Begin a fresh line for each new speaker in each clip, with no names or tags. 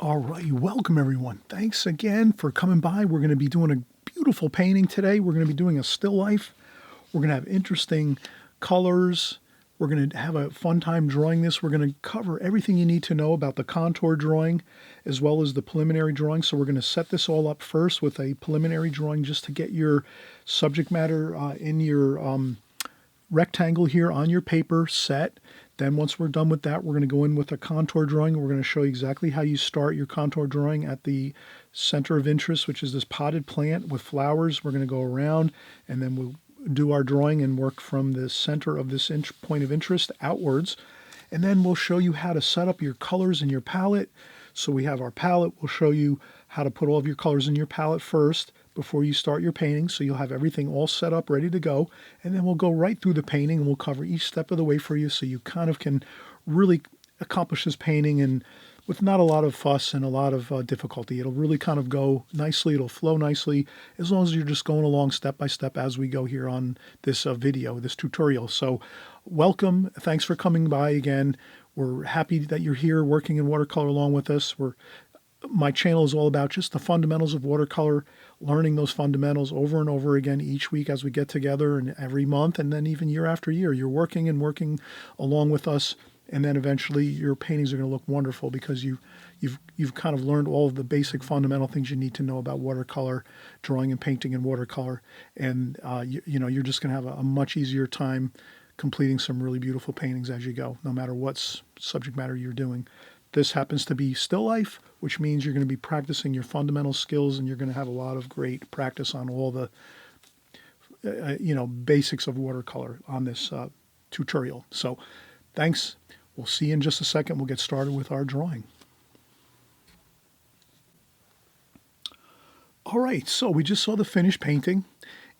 All right, welcome everyone. Thanks again for coming by. We're going to be doing a beautiful painting today. We're going to be doing a still life. We're going to have interesting colors. We're going to have a fun time drawing this. We're going to cover everything you need to know about the contour drawing as well as the preliminary drawing. So we're going to set this all up first with a preliminary drawing just to get your subject matter in your rectangle here on your paper set. Then once we're done with that, we're going to go in with a contour drawing. We're going to show you exactly how you start your contour drawing at the center of interest, which is this potted plant with flowers. We're going to go around and then we'll do our drawing and work from the center of this point of interest outwards. And then we'll show you how to set up your colors in your palette. So we have our palette. We'll show you how to put all of your colors in your palette first before you start your painting, so you'll have everything all set up, ready to go. And then we'll go right through the painting and we'll cover each step of the way for you so you kind of can really accomplish this painting and with not a lot of fuss and a lot of difficulty. It'll really kind of go nicely. It'll flow nicely as long as you're just going along step by step as we go here on this video, this tutorial. So welcome. Thanks for coming by again. We're happy that you're here working in watercolor along with us. My channel is all about just the fundamentals of watercolor, learning those fundamentals over and over again each week as we get together and every month, and then even year after year. You're working and working along with us, and then eventually your paintings are going to look wonderful because you've kind of learned all of the basic fundamental things you need to know about watercolor, drawing and painting in watercolor, and you're just going to have a much easier time completing some really beautiful paintings as you go, no matter what subject matter you're doing. This happens to be still life, which means you're going to be practicing your fundamental skills and you're going to have a lot of great practice on all the basics of watercolor on this tutorial. So thanks. We'll see you in just a second. We'll get started with our drawing. All right, so we just saw the finished painting,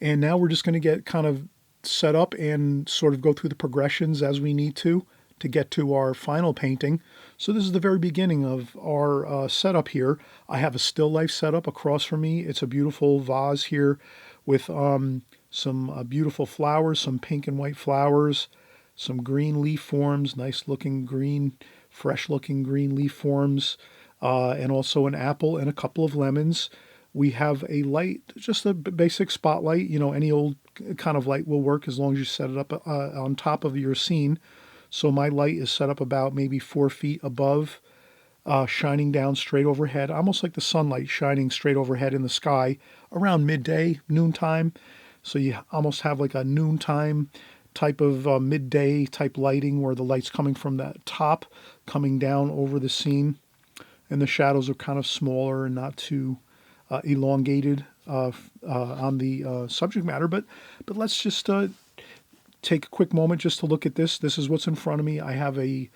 and now we're just going to get kind of set up and sort of go through the progressions as we need to get to our final painting. So this is the very beginning of our setup here. I have a still life setup across from me. It's a beautiful vase here with some beautiful flowers, some pink and white flowers, some green leaf forms, nice looking green, fresh looking green leaf forms, and also an apple and a couple of lemons. We have a light, just a basic spotlight. Any old kind of light will work as long as you set it up on top of your scene. So my light is set up about maybe 4 feet above, shining down straight overhead, almost like the sunlight shining straight overhead in the sky around midday, noontime. So you almost have like a noontime type of midday type lighting where the light's coming from the top, coming down over the scene. And the shadows are kind of smaller and not too elongated on the subject matter. But let's just take a quick moment just to look at this. This is what's in front of me. I have a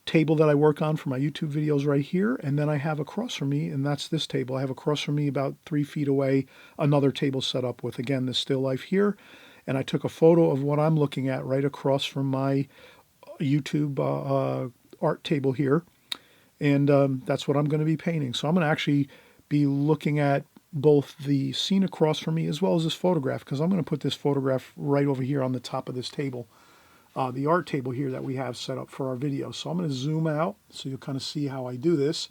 table that I work on for my YouTube videos right here, and then I have across from me, and that's this table. I have across from me about 3 feet away another table set up with, again, the still life here. And I took a photo of what I'm looking at right across from my YouTube art table here, and that's what I'm going to be painting. So I'm going to actually be looking at both the scene across from me as well as this photograph, because I'm going to put this photograph right over here on the top of this table, the art table here that we have set up for our video. So I'm going to zoom out so you'll kind of see how I do this.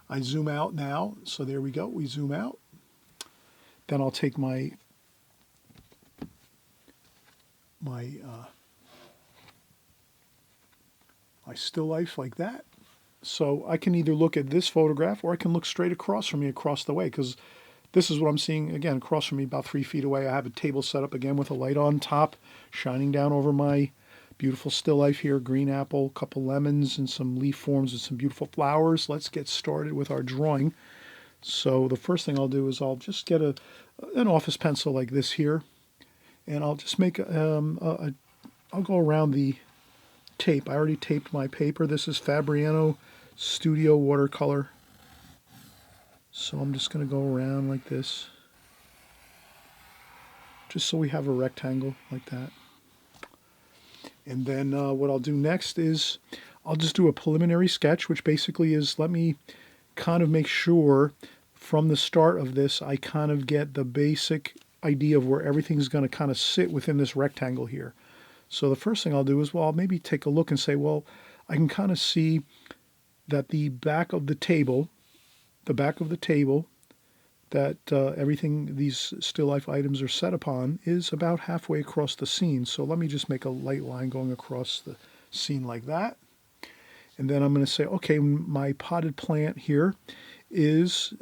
I zoom out now, so there we go, we zoom out. Then I'll take my still life like that. So I can either look at this photograph or I can look straight across from me across the way, because this is what I'm seeing, again, across from me about 3 feet away. I have a table set up again with a light on top, shining down over my beautiful still life here, green apple, a couple lemons, and some leaf forms and some beautiful flowers. Let's get started with our drawing. So the first thing I'll do is I'll just get an office pencil like this here, and I'll just make I'll go around the tape. I already taped my paper. This is Fabriano Studio Watercolor. So I'm just going to go around like this, just so we have a rectangle like that. And then what I'll do next is I'll just do a preliminary sketch, which basically is, let me kind of make sure from the start of this I kind of get the basic idea of where everything's going to kind of sit within this rectangle here. So the first thing I'll do is, well, I'll maybe take a look and say, well, I can kind of see that the back of the table the back of the table that everything, these still life items are set upon, is about halfway across the scene. So let me just make a light line going across the scene like that. And then I'm going to say, okay, my potted plant here is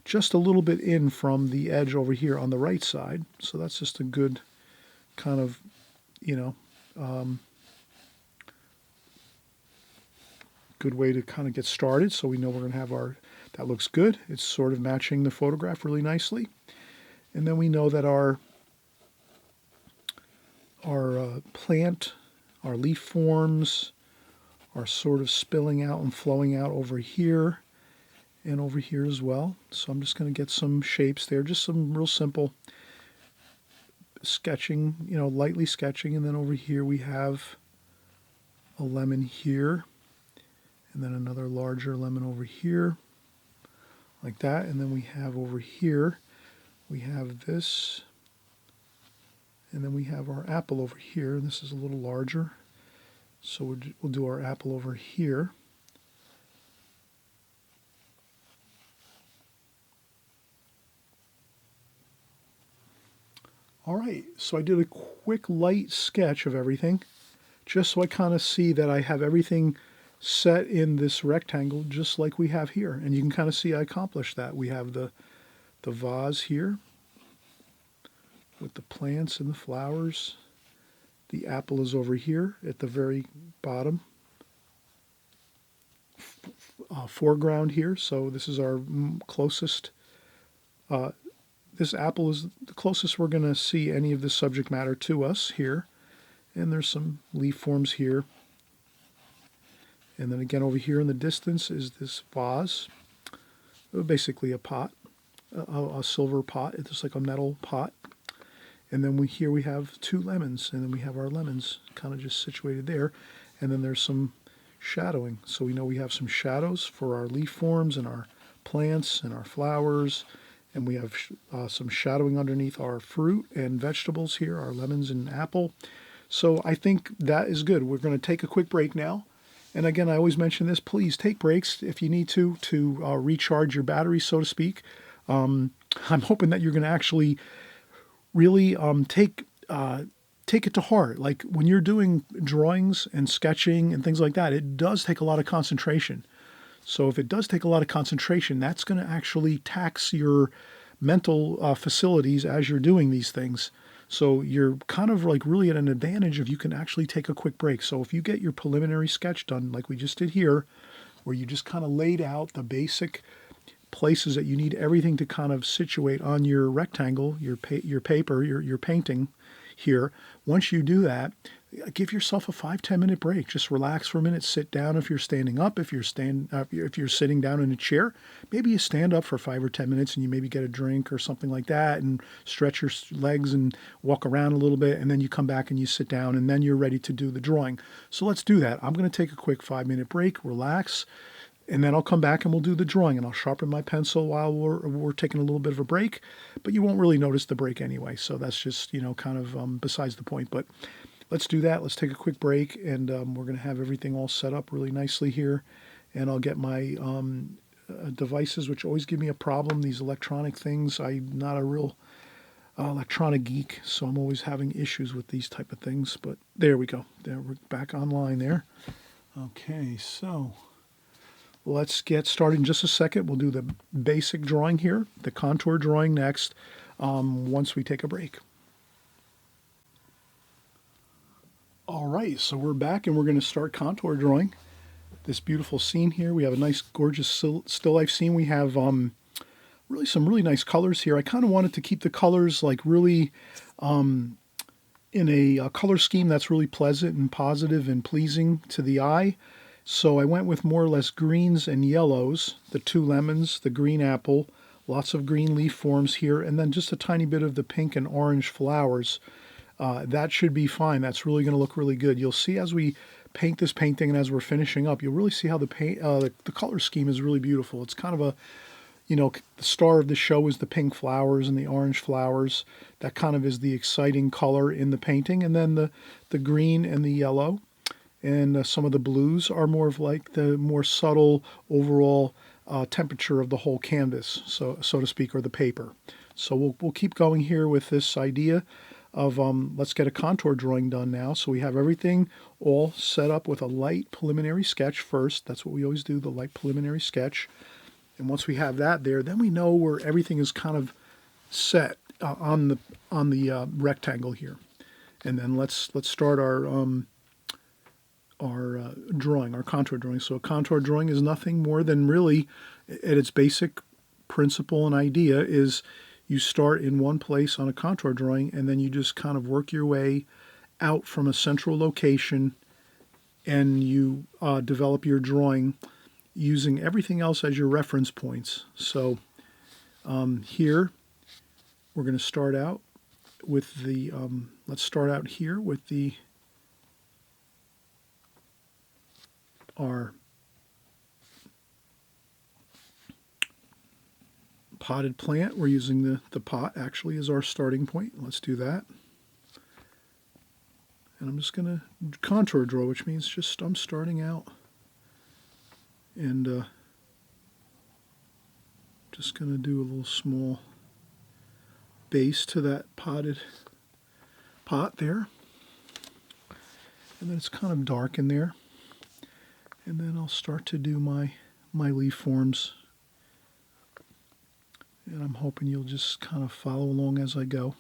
just a little bit in from the edge over here on the right side. So that's just a good kind of, you know, good way to kind of get started. So we know we're going to have our, that looks good. It's sort of matching the photograph really nicely. And then we know that our plant, our leaf forms are sort of spilling out and flowing out over here and over here as well. So I'm just going to get some shapes there, just some real simple sketching, you know, lightly sketching. And then over here we have a lemon here, and then another larger lemon over here, like that. And then we have over here, we have this, and then we have our apple over here. And this is a little larger. So we'll do our apple over here. All right, so I did a quick light sketch of everything, just so I kind of see that I have everything set in this rectangle just like we have here. And you can kind of see I accomplished that. We have the vase here with the plants and the flowers. The apple is over here at the very bottom foreground here. So this is our closest, this apple is the closest we're going to see any of this subject matter to us here. And there's some leaf forms here. And then again over here in the distance is this vase, basically a pot, a silver pot. It's just like a metal pot. And then here we have two lemons, and then we have our lemons kind of just situated there. And then there's some shadowing. So we know we have some shadows for our leaf forms and our plants and our flowers. And we have some shadowing underneath our fruit and vegetables here, our lemons and apple. So I think that is good. We're going to take a quick break now. And again, I always mention this, please take breaks if you need to recharge your batteries, so to speak. I'm hoping that you're going to actually really take it to heart. Like when you're doing drawings and sketching and things like that, it does take a lot of concentration. So if it does take a lot of concentration, that's going to actually tax your mental facilities as you're doing these things. So you're kind of like really at an advantage if you can actually take a quick break. So if you get your preliminary sketch done like we just did here, where you just kind of laid out the basic places that you need everything to kind of situate on your rectangle, your paper, your painting here. Once you do that, give yourself a 5-10 minute break. Just relax for a minute, sit down if you're standing up. If you're sitting down in a chair, maybe you stand up for 5 or 10 minutes and you maybe get a drink or something like that and stretch your legs and walk around a little bit, and then you come back and you sit down and then you're ready to do the drawing. So let's do that. I'm going to take a quick 5-minute break, relax, and then I'll come back and we'll do the drawing, and I'll sharpen my pencil while we're taking a little bit of a break, but you won't really notice the break anyway. So that's just, kind of besides the point. But let's do that. Let's take a quick break, and we're going to have everything all set up really nicely here. And I'll get my devices, which always give me a problem, these electronic things. I'm not a real electronic geek, so I'm always having issues with these type of things. But there we go. There, we're back online there. Okay, so let's get started in just a second. We'll do the basic drawing here, the contour drawing next, once we take a break. All right, so we're back and we're going to start contour drawing this beautiful scene here. We have a nice, gorgeous still life scene. We have really some really nice colors here. I kind of wanted to keep the colors like really in a color scheme that's really pleasant and positive and pleasing to the eye. So I went with more or less greens and yellows, the two lemons, the green apple, lots of green leaf forms here, and then just a tiny bit of the pink and orange flowers. That should be fine. That's really going to look really good. You'll see as we paint this painting and as we're finishing up, you'll really see how the color scheme is really beautiful. It's kind of a, the star of the show is the pink flowers and the orange flowers. That kind of is the exciting color in the painting. And then the green and the yellow and some of the blues are more of like the more subtle overall temperature of the whole canvas, so to speak, or the paper. So we'll keep going here with this idea of let's get a contour drawing done now. So we have everything all set up with a light preliminary sketch first. That's what we always do, the light preliminary sketch. And once we have that there, then we know where everything is kind of set on the rectangle here. And then let's start our drawing, our contour drawing. So a contour drawing is nothing more than really, at its basic principle and idea, is you start in one place on a contour drawing, and then you just kind of work your way out from a central location, and you develop your drawing using everything else as your reference points. So here we're going to start out with the, let's start out here with our potted plant. We're using the pot actually as our starting point. Let's do that. And I'm just going to contour draw, which means just I'm starting out and just going to do a little small base to that potted pot there. And then it's kind of dark in there. And then I'll start to do my leaf forms. And I'm hoping you'll just kind of follow along as I go.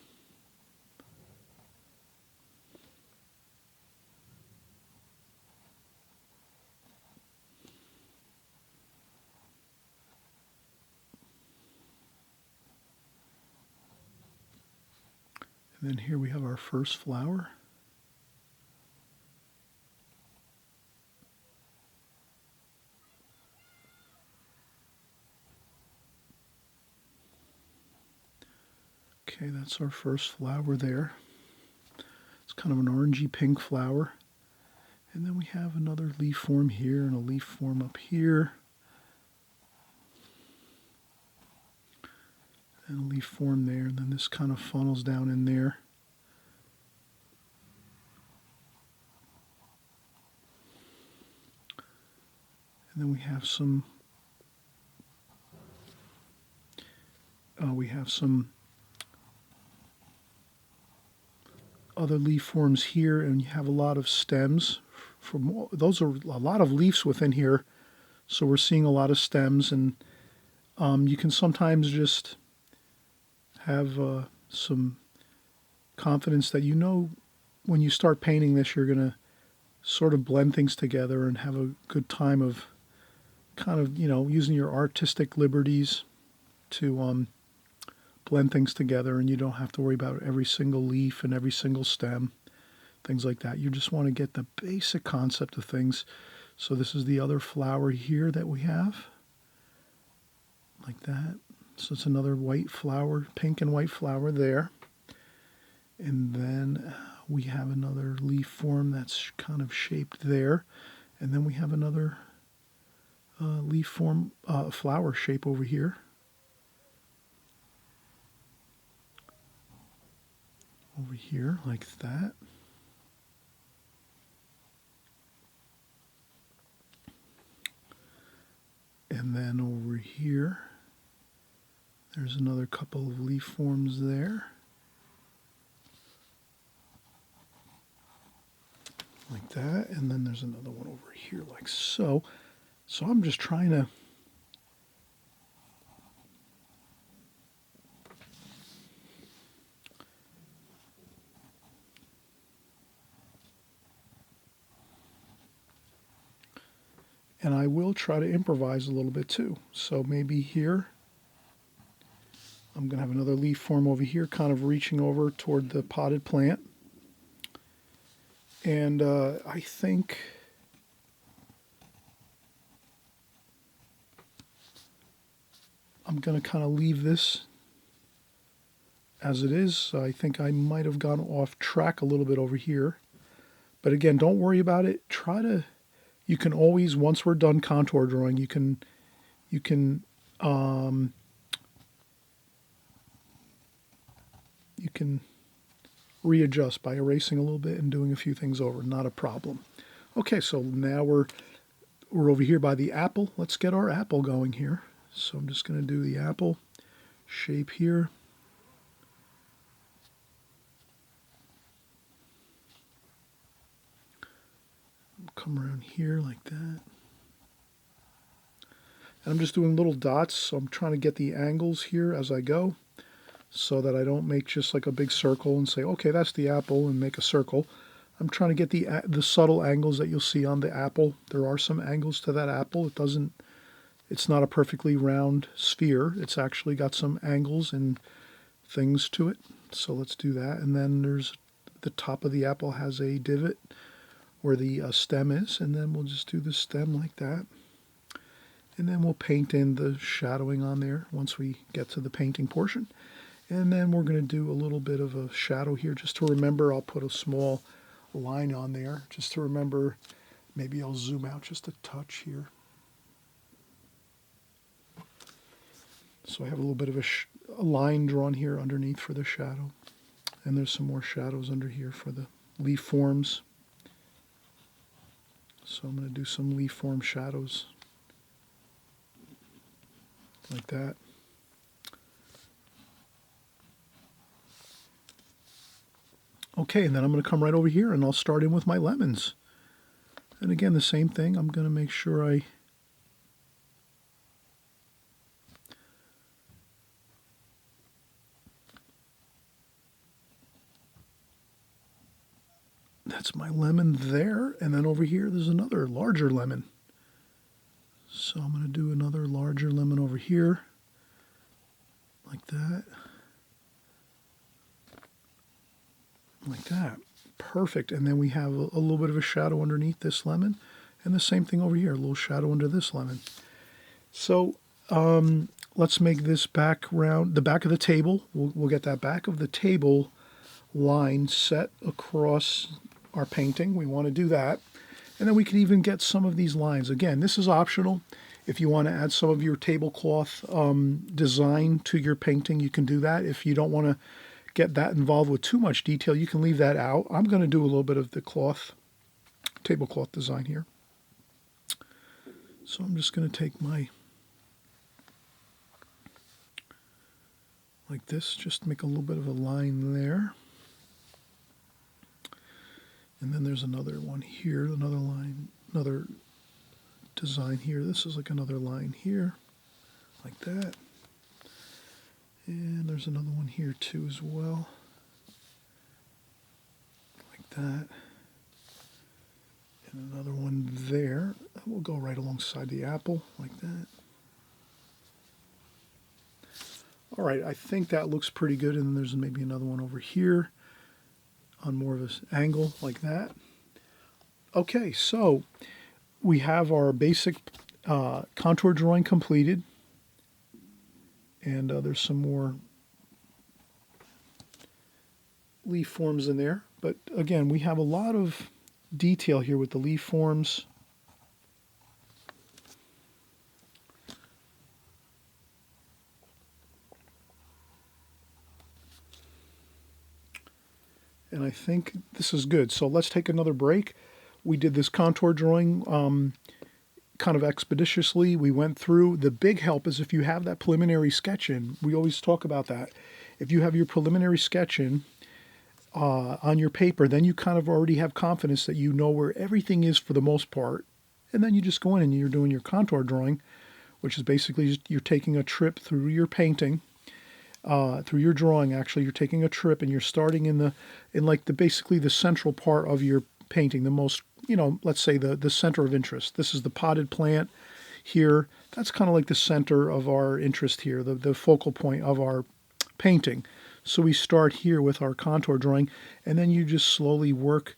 And then here we have our first flower. Okay, that's our first flower there. It's kind of an orangey pink flower. And then we have another leaf form here and a leaf form up here. And a leaf form there, and then this kind of funnels down in there. And then we have some other leaf forms here, and you have a lot of stems. Those are a lot of leaves within here, so we're seeing a lot of stems, and you can sometimes just have some confidence that you know when you start painting this, you're going to sort of blend things together and have a good time of kind of, using your artistic liberties to blend things together, and you don't have to worry about every single leaf and every single stem, things like that. You just want to get the basic concept of things. So this is the other flower here that we have, like that. So it's another white flower, pink and white flower there. And then we have another leaf form that's kind of shaped there. And then we have another leaf form, flower shape over here. Over here, like that. And then over here, there's another couple of leaf forms there. Like that. And then there's another one over here like so. So I'm just trying to and I will try to improvise a little bit too. So maybe here I'm going to have another leaf form over here, kind of reaching over toward the potted plant. And I think I'm going to kind of leave this as it is. I think I might have gone off track a little bit over here. But again, don't worry about it. You can always, once we're done contour drawing, you can readjust by erasing a little bit and doing a few things over. Not a problem. Okay, so now we're over here by the apple. Let's get our apple going here. So I'm just going to do the apple shape here. Come around here like that. And I'm just doing little dots, so I'm trying to get the angles here as I go so that I don't make just like a big circle and say, okay, that's the apple, and make a circle. I'm trying to get the subtle angles that you'll see on the apple. There are some angles to that apple. It's not a perfectly round sphere. It's actually got some angles and things to it. So let's do that. And then there's the top of the apple has a divot where the stem is, and then we'll just do the stem like that. And then we'll paint in the shadowing on there once we get to the painting portion. And then we're going to do a little bit of a shadow here just to remember. I'll put a small line on there just to remember. Maybe I'll zoom out just a touch here. So I have a little bit of a line drawn here underneath for the shadow. And there's some more shadows under here for the leaf forms. So I'm going to do some leaf form shadows like that. Okay, and then I'm going to come right over here and I'll start in with my lemons. And again, the same thing. I'm going to make sure that's my lemon there. And then over here, there's another larger lemon. So I'm going to do another larger lemon over here, like that. Like that. Perfect. And then we have a little bit of a shadow underneath this lemon. And the same thing over here, a little shadow under this lemon. So let's make this background, the back of the table. We'll get that back of the table line set across our painting. We want to do that. And then we can even get some of these lines. Again, this is optional. If you want to add some of your tablecloth design to your painting, you can do that. If you don't want to get that involved with too much detail, you can leave that out. I'm going to do a little bit of the tablecloth design here. So I'm just going to take my, like this, just make a little bit of a line there. And then there's another one here, another line, another design here. This is like another line here, like that. And there's another one here too as well, like that. And another one there. That will go right alongside the apple, like that. All right, I think that looks pretty good. And then there's maybe another one over here on more of an angle, like that. Okay, so we have our basic contour drawing completed. And there's some more leaf forms in there. But again, we have a lot of detail here with the leaf forms. And I think this is good. So let's take another break. We did this contour drawing kind of expeditiously. We went through. The big help is if you have that preliminary sketch in. We always talk about that. If you have your preliminary sketch in on your paper, then you kind of already have confidence that you know where everything is for the most part. And then you just go in and you're doing your contour drawing, which is basically just you're taking a trip through your painting, through your drawing. Actually, you're taking a trip and you're starting in basically the central part of your painting, the most, let's say the center of interest. This is the potted plant here. That's kind of like the center of our interest here, the focal point of our painting. So we start here with our contour drawing, and then you just slowly work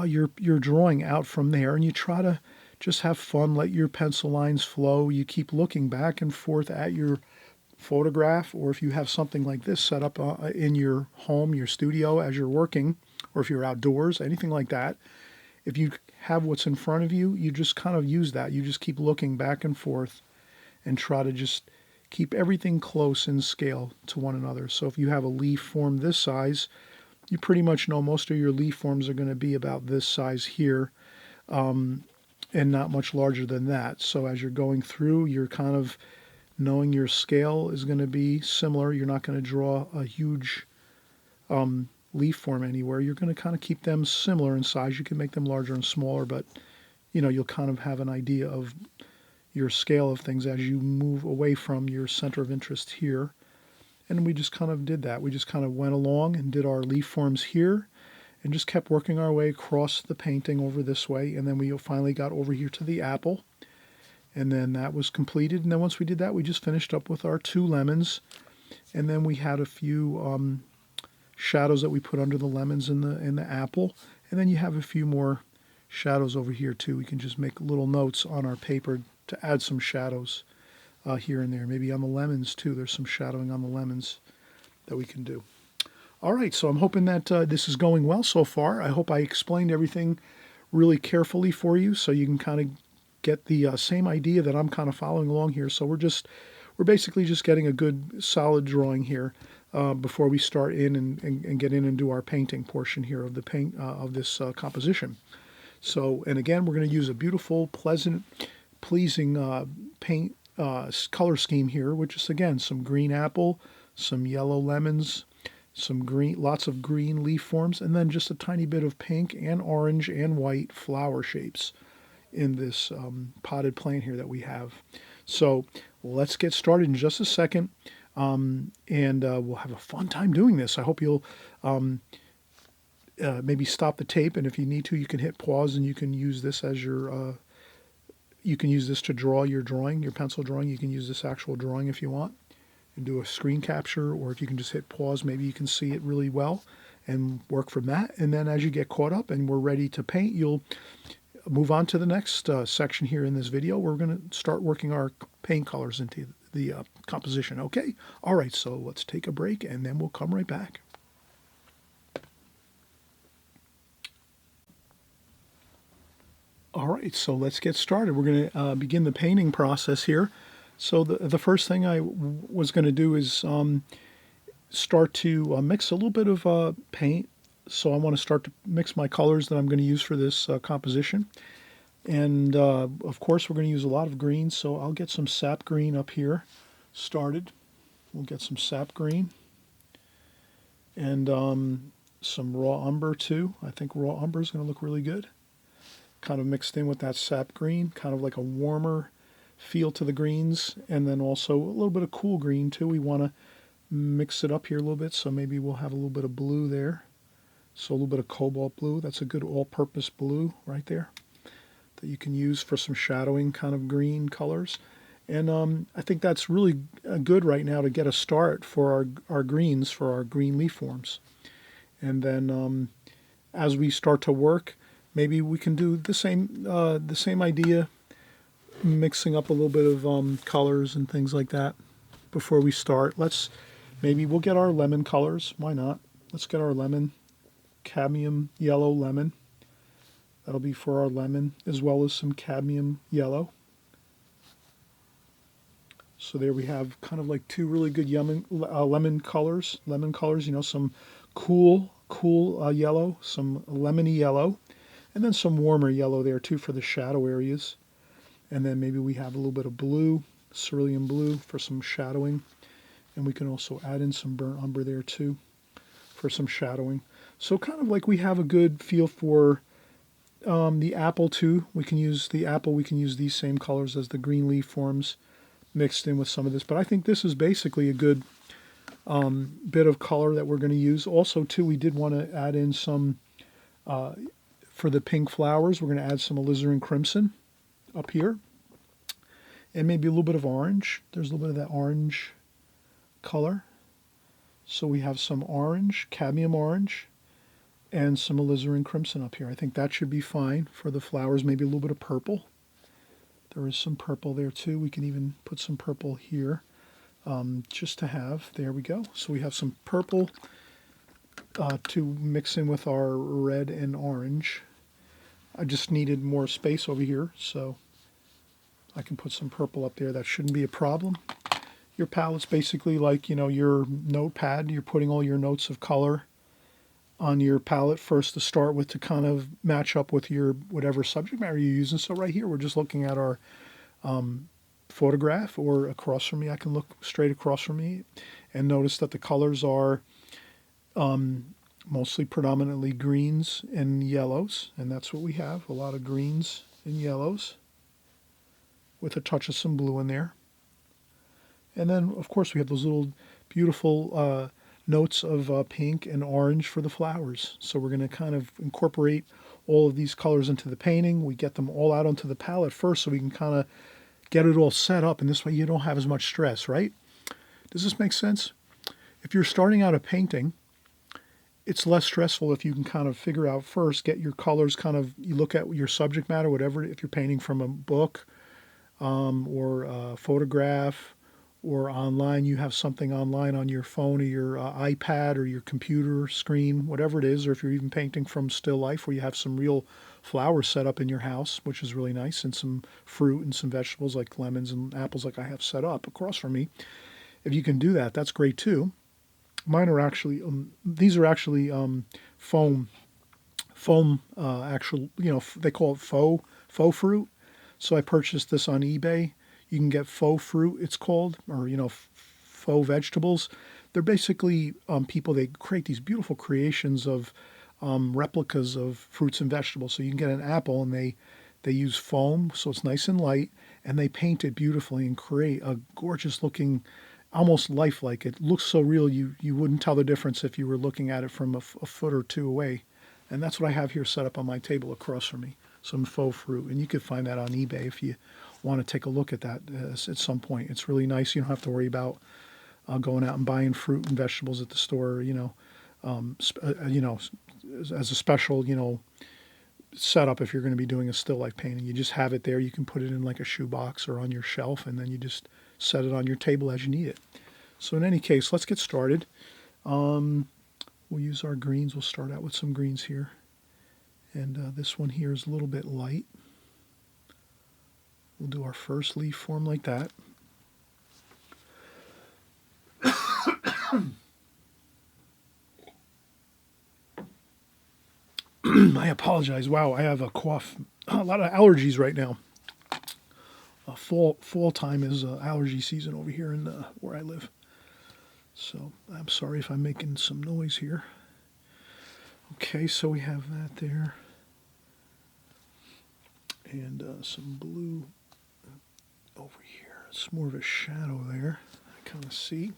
your drawing out from there, and you try to just have fun, let your pencil lines flow. You keep looking back and forth at your photograph, or if you have something like this set up in your home, your studio as you're working, or if you're outdoors, anything like that, if you have what's in front of you, you just kind of use that. You just keep looking back and forth and try to just keep everything close in scale to one another. So if you have a leaf form this size, you pretty much know most of your leaf forms are going to be about this size here. and not much larger than that. So as you're going through, you're kind of knowing your scale is going to be similar. You're not going to draw a huge leaf form anywhere. You're going to kind of keep them similar in size. You can make them larger and smaller, but you'll kind of have an idea of your scale of things as you move away from your center of interest here. And we just kind of did that. We just kind of went along and did our leaf forms here and just kept working our way across the painting over this way. And then we finally got over here to the apple. And then that was completed. And then once we did that, we just finished up with our 2 lemons. And then we had a few shadows that we put under the lemons in the apple. And then you have a few more shadows over here too. We can just make little notes on our paper to add some shadows here and there. Maybe on the lemons too. There's some shadowing on the lemons that we can do. All right, so I'm hoping that this is going well so far. I hope I explained everything really carefully for you so you can kind of get the same idea that I'm kind of following along here. So we're basically just getting a good solid drawing here before we start in and get in and do our painting portion here of the paint of this composition. So, and again, we're going to use a beautiful, pleasant, pleasing paint color scheme here, which is again some green apple, some yellow lemons, some green, lots of green leaf forms, and then just a tiny bit of pink and orange and white flower shapes in this potted plant here that we have. So let's get started in just a second, and we'll have a fun time doing this. I hope you'll maybe stop the tape, and if you need to, you can hit pause and you can use this as your you can use this to draw your drawing, your pencil drawing. You can use this actual drawing if you want and do a screen capture, or if you can just hit pause, maybe you can see it really well and work from that. And then as you get caught up and we're ready to paint, you'll move on to the next section here in this video. We're going to start working our paint colors into the composition. Okay? All right, so let's take a break and then we'll come right back. All right, so let's get started. We're going to begin the painting process here. So the first thing I was going to do is start to mix a little bit of paint. So I want to start to mix my colors that I'm going to use for this composition. And of course we're going to use a lot of green, so I'll get some sap green up here started. We'll get some sap green. And some raw umber too. I think raw umber is going to look really good. Kind of mixed in with that sap green, kind of like a warmer feel to the greens, and then also a little bit of cool green too. We want to mix it up here a little bit, so maybe we'll have a little bit of blue there. So a little bit of cobalt blue. That's a good all-purpose blue right there that you can use for some shadowing kind of green colors. And I think that's really good right now to get a start for our greens, for our green leaf forms. And then as we start to work, maybe we can do the same idea, mixing up a little bit of colors and things like that before we start. Maybe we'll get our lemon colors. Why not? Let's get our lemon, cadmium yellow lemon. That'll be for our lemon, as well as some cadmium yellow. So there we have kind of like 2 really good lemon colors. Some cool yellow, some lemony yellow, and then some warmer yellow there too for the shadow areas. And then maybe we have a little bit of blue, cerulean blue for some shadowing. And we can also add in some burnt umber there too for some shadowing. So kind of like we have a good feel for the apple too. We can use the apple, we can use these same colors as the green leaf forms mixed in with some of this. But I think this is basically a good bit of color that we're going to use. Also too, we did want to add in some, for the pink flowers, we're going to add some alizarin crimson up here. And maybe a little bit of orange. There's a little bit of that orange color. So we have some orange, cadmium orange, and some alizarin crimson up here. I think that should be fine for the flowers. Maybe a little bit of purple. There is some purple there too. We can even put some purple here just to have. There we go. So we have some purple to mix in with our red and orange. I just needed more space over here, so I can put some purple up there. That shouldn't be a problem. Your palette's basically like, your notepad. You're putting all your notes of color on your palette first to start with to kind of match up with your whatever subject matter you're using. So right here, we're just looking at our photograph, or across from me, I can look straight across from me and notice that the colors are mostly predominantly greens and yellows, and that's what we have, a lot of greens and yellows with a touch of some blue in there. And then, of course, we have those little beautiful notes of pink and orange for the flowers. So we're going to kind of incorporate all of these colors into the painting. We get them all out onto the palette first so we can kind of get it all set up, and this way you don't have as much stress, right? Does this make sense? If you're starting out a painting, it's less stressful if you can kind of figure out first, get your colors kind of, you look at your subject matter, whatever, if you're painting from a book or a photograph, or online, you have something online on your phone or your iPad or your computer screen, whatever it is, or if you're even painting from still life where you have some real flowers set up in your house, which is really nice, and some fruit and some vegetables like lemons and apples like I have set up across from me. If you can do that, that's great too. Mine are actually, these are actually foam, actual, they call it faux fruit. So I purchased this on eBay. You can get faux fruit, it's called, or, faux vegetables. They're basically people, they create these beautiful creations of replicas of fruits and vegetables. So you can get an apple, and they use foam, so it's nice and light, and they paint it beautifully and create a gorgeous looking, almost lifelike. It looks so real, you wouldn't tell the difference if you were looking at it from a foot or two away. And that's what I have here set up on my table across from me, some faux fruit. And you could find that on eBay if you want to take a look at that at some point. It's really nice. You don't have to worry about going out and buying fruit and vegetables at the store, as a special, setup if you're going to be doing a still life painting. You just have it there. You can put it in like a shoebox or on your shelf, and then you just set it on your table as you need it. So in any case, let's get started. We'll use our greens. We'll start out with some greens here. And this one here is a little bit light. We'll do our first leaf form like that. I apologize. Wow, I have a cough. A lot of allergies right now. Fall time is allergy season over here in where I live. So I'm sorry if I'm making some noise here. Okay, so we have that there. And some blue over here. It's more of a shadow there, I kind of see.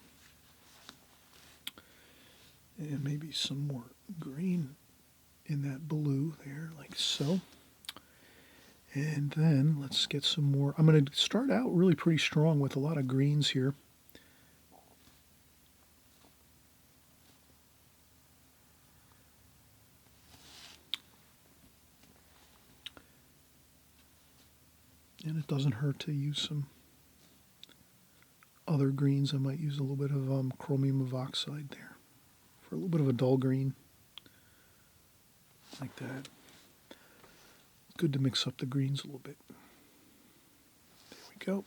And maybe some more green in that blue there, like so. And then let's get some more. I'm going to start out really pretty strong with a lot of greens here. And it doesn't hurt to use some other greens. I might use a little bit of chromium of oxide there for a little bit of a dull green, like that. Good to mix up the greens a little bit. There we go.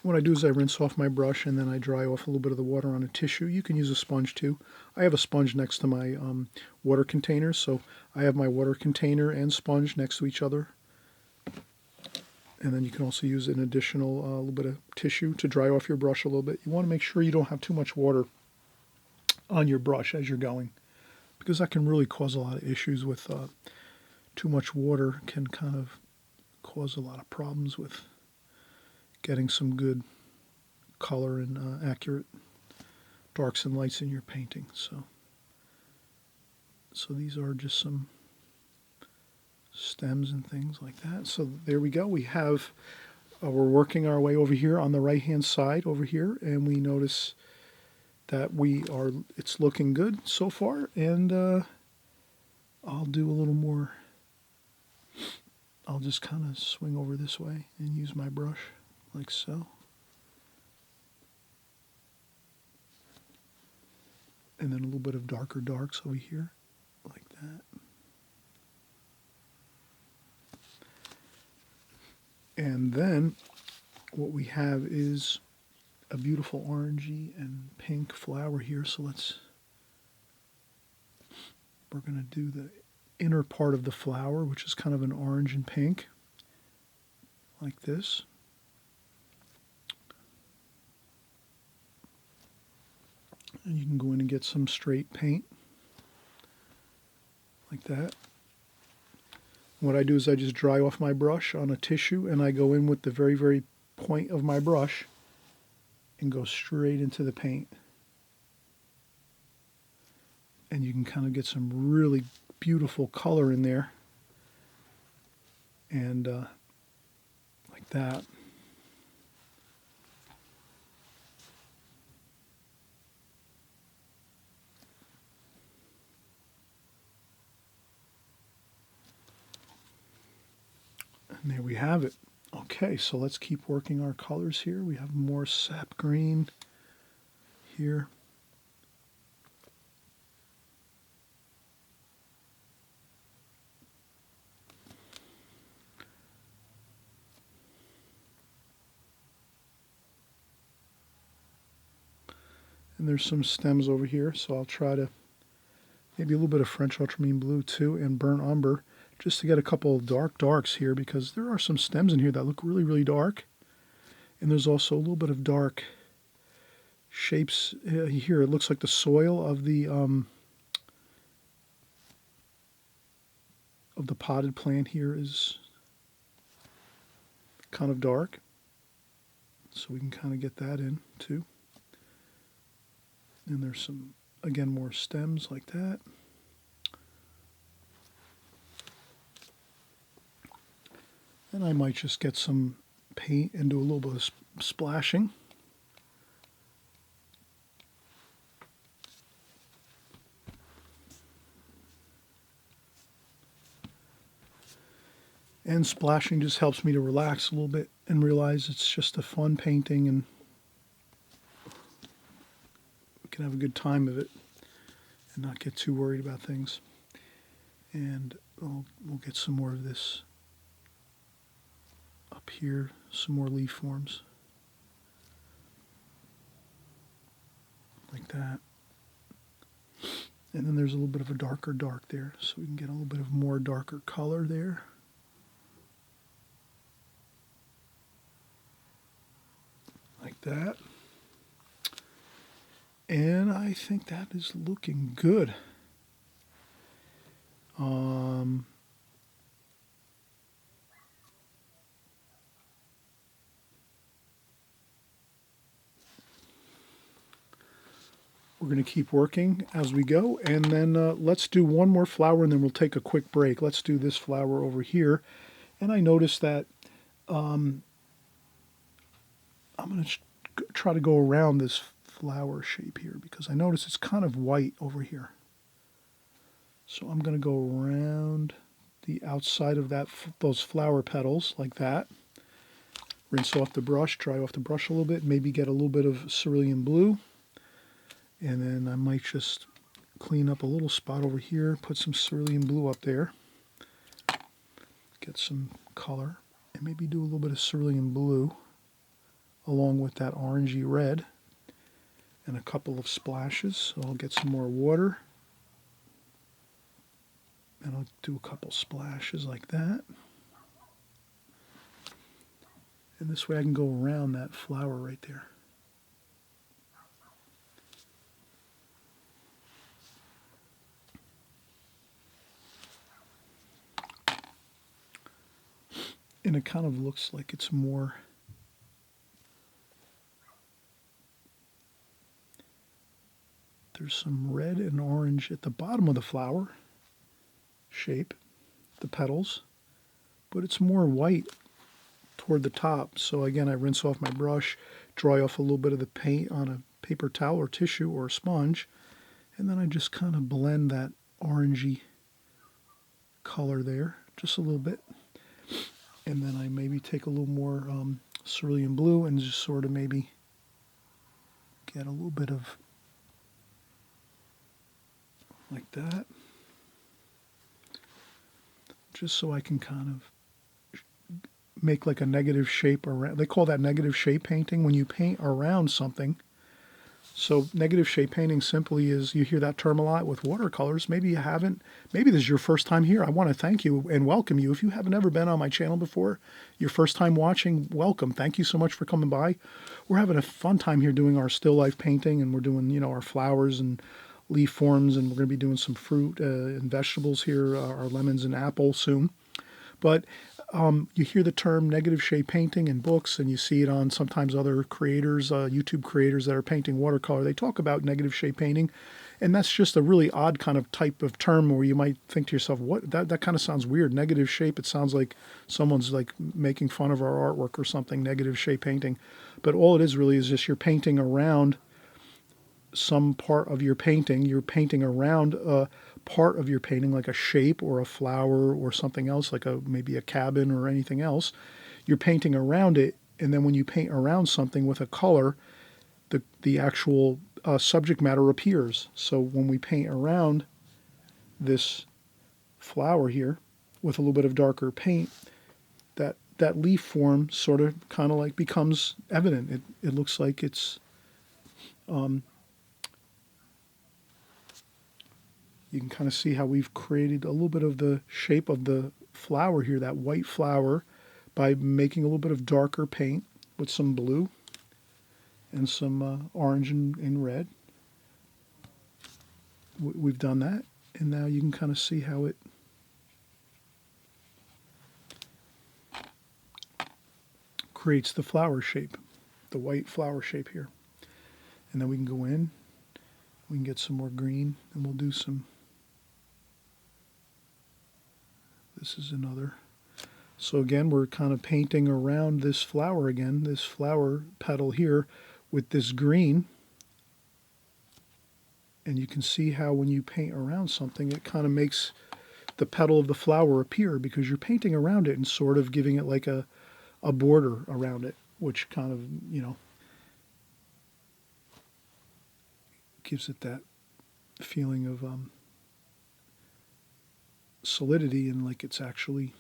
What I do is I rinse off my brush, and then I dry off a little bit of the water on a tissue. You can use a sponge too. I have a sponge next to my water containers, so I have my water container and sponge next to each other. And then you can also use an additional little bit of tissue to dry off your brush a little bit. You want to make sure you don't have too much water on your brush as you're going, because that can really cause a lot of issues with too much water. Can kind of cause a lot of problems with getting some good color and accurate darks and lights in your painting. So these are just some stems and things like that. So there we go. We have, we're working our way over here on the right hand side over here, and we notice that it's looking good so far. And I'll do a little more. I'll just kind of swing over this way and use my brush like so. And then a little bit of darker darks over here, like that. And then what we have is a beautiful orangey and pink flower here. So let's We're going to do the inner part of the flower, which is kind of an orange and pink, like this. And you can go in and get some straight paint, like that. What I do is I just dry off my brush on a tissue, and I go in with the very, very point of my brush and go straight into the paint. And you can kind of get some really beautiful color in there. And like that. And there we have it. Okay, so let's keep working our colors here. We have more sap green here. And there's some stems over here, so I'll try to maybe a little bit of French ultramarine blue too, and burnt umber, just to get a couple of darks here, because there are some stems in here that look really, really dark. And there's also a little bit of dark shapes here. It looks like the soil of the potted plant here is kind of dark. So we can kind of get that in too. And there's some, again, more stems like that. And I might just get some paint and do a little bit of splashing. And splashing just helps me to relax a little bit and realize it's just a fun painting, and we can have a good time of it and not get too worried about things. And we'll get some more of this up here, some more leaf forms like that. And then there's a little bit of a darker dark there, so we can get a little bit of more darker color there. Like that. And I think that is looking good. We're going to keep working as we go, and then let's do one more flower, and then we'll take a quick break. Let's do this flower over here. And I noticed that I'm going to try to go around this flower shape here, because I notice it's kind of white over here. So I'm going to go around the outside of those flower petals like that. Rinse off the brush, dry off the brush a little bit, maybe get a little bit of cerulean blue. And then I might just clean up a little spot over here, put some cerulean blue up there, get some color, and maybe do a little bit of cerulean blue along with that orangey red, and a couple of splashes. So I'll get some more water, and I'll do a couple splashes like that. And this way I can go around that flower right there. And it kind of looks like it's more there's some red and orange at the bottom of the flower shape, the petals, but it's more white toward the top. So again, I rinse off my brush, dry off a little bit of the paint on a paper towel or tissue or a sponge, and then I just kind of blend that orangey color there just a little bit. And then I maybe take a little more cerulean blue and just sort of maybe get a little bit of like that, just so I can kind of make like a negative shape around. They call that negative shape painting, when you paint around something So negative shade painting simply is, you hear that term a lot with watercolors. Maybe you haven't. Maybe this is your first time here. I want to thank you and welcome you. If you haven't ever been on my channel before, your first time watching, welcome. Thank you so much for coming by. We're having a fun time here doing our still life painting, and we're doing, you know, our flowers and leaf forms, and we're going to be doing some fruit and vegetables here, our lemons and apple soon. But you hear the term negative shade painting in books, and you see it on sometimes other creators, YouTube creators that are painting watercolor. They talk about negative shade painting, and that's just a really odd kind of type of term where you might think to yourself, "What? That kind of sounds weird." Negative shape. It sounds like someone's like making fun of our artwork or something. Negative shade painting, but all it is really is just you're painting around some part of your painting. You're painting around a part of your painting, like a shape or a flower or something else, like maybe a cabin or anything else. You're painting around it, and then when you paint around something with a color, the actual subject matter appears. So when we paint around this flower here with a little bit of darker paint, that leaf form sort of kind of like becomes evident. It looks like it's you can kind of see how we've created a little bit of the shape of the flower here, that white flower, by making a little bit of darker paint with some blue and some orange and red. We've done that, and now you can kind of see how it creates the flower shape, the white flower shape here. And then we can go in, we can get some more green, and we'll do some. This is another. So again, we're kind of painting around this flower again, this flower petal here with this green. And you can see how when you paint around something, it kind of makes the petal of the flower appear, because you're painting around it and sort of giving it like a border around it, which kind of, you know, gives it that feeling of solidity, and like it's actually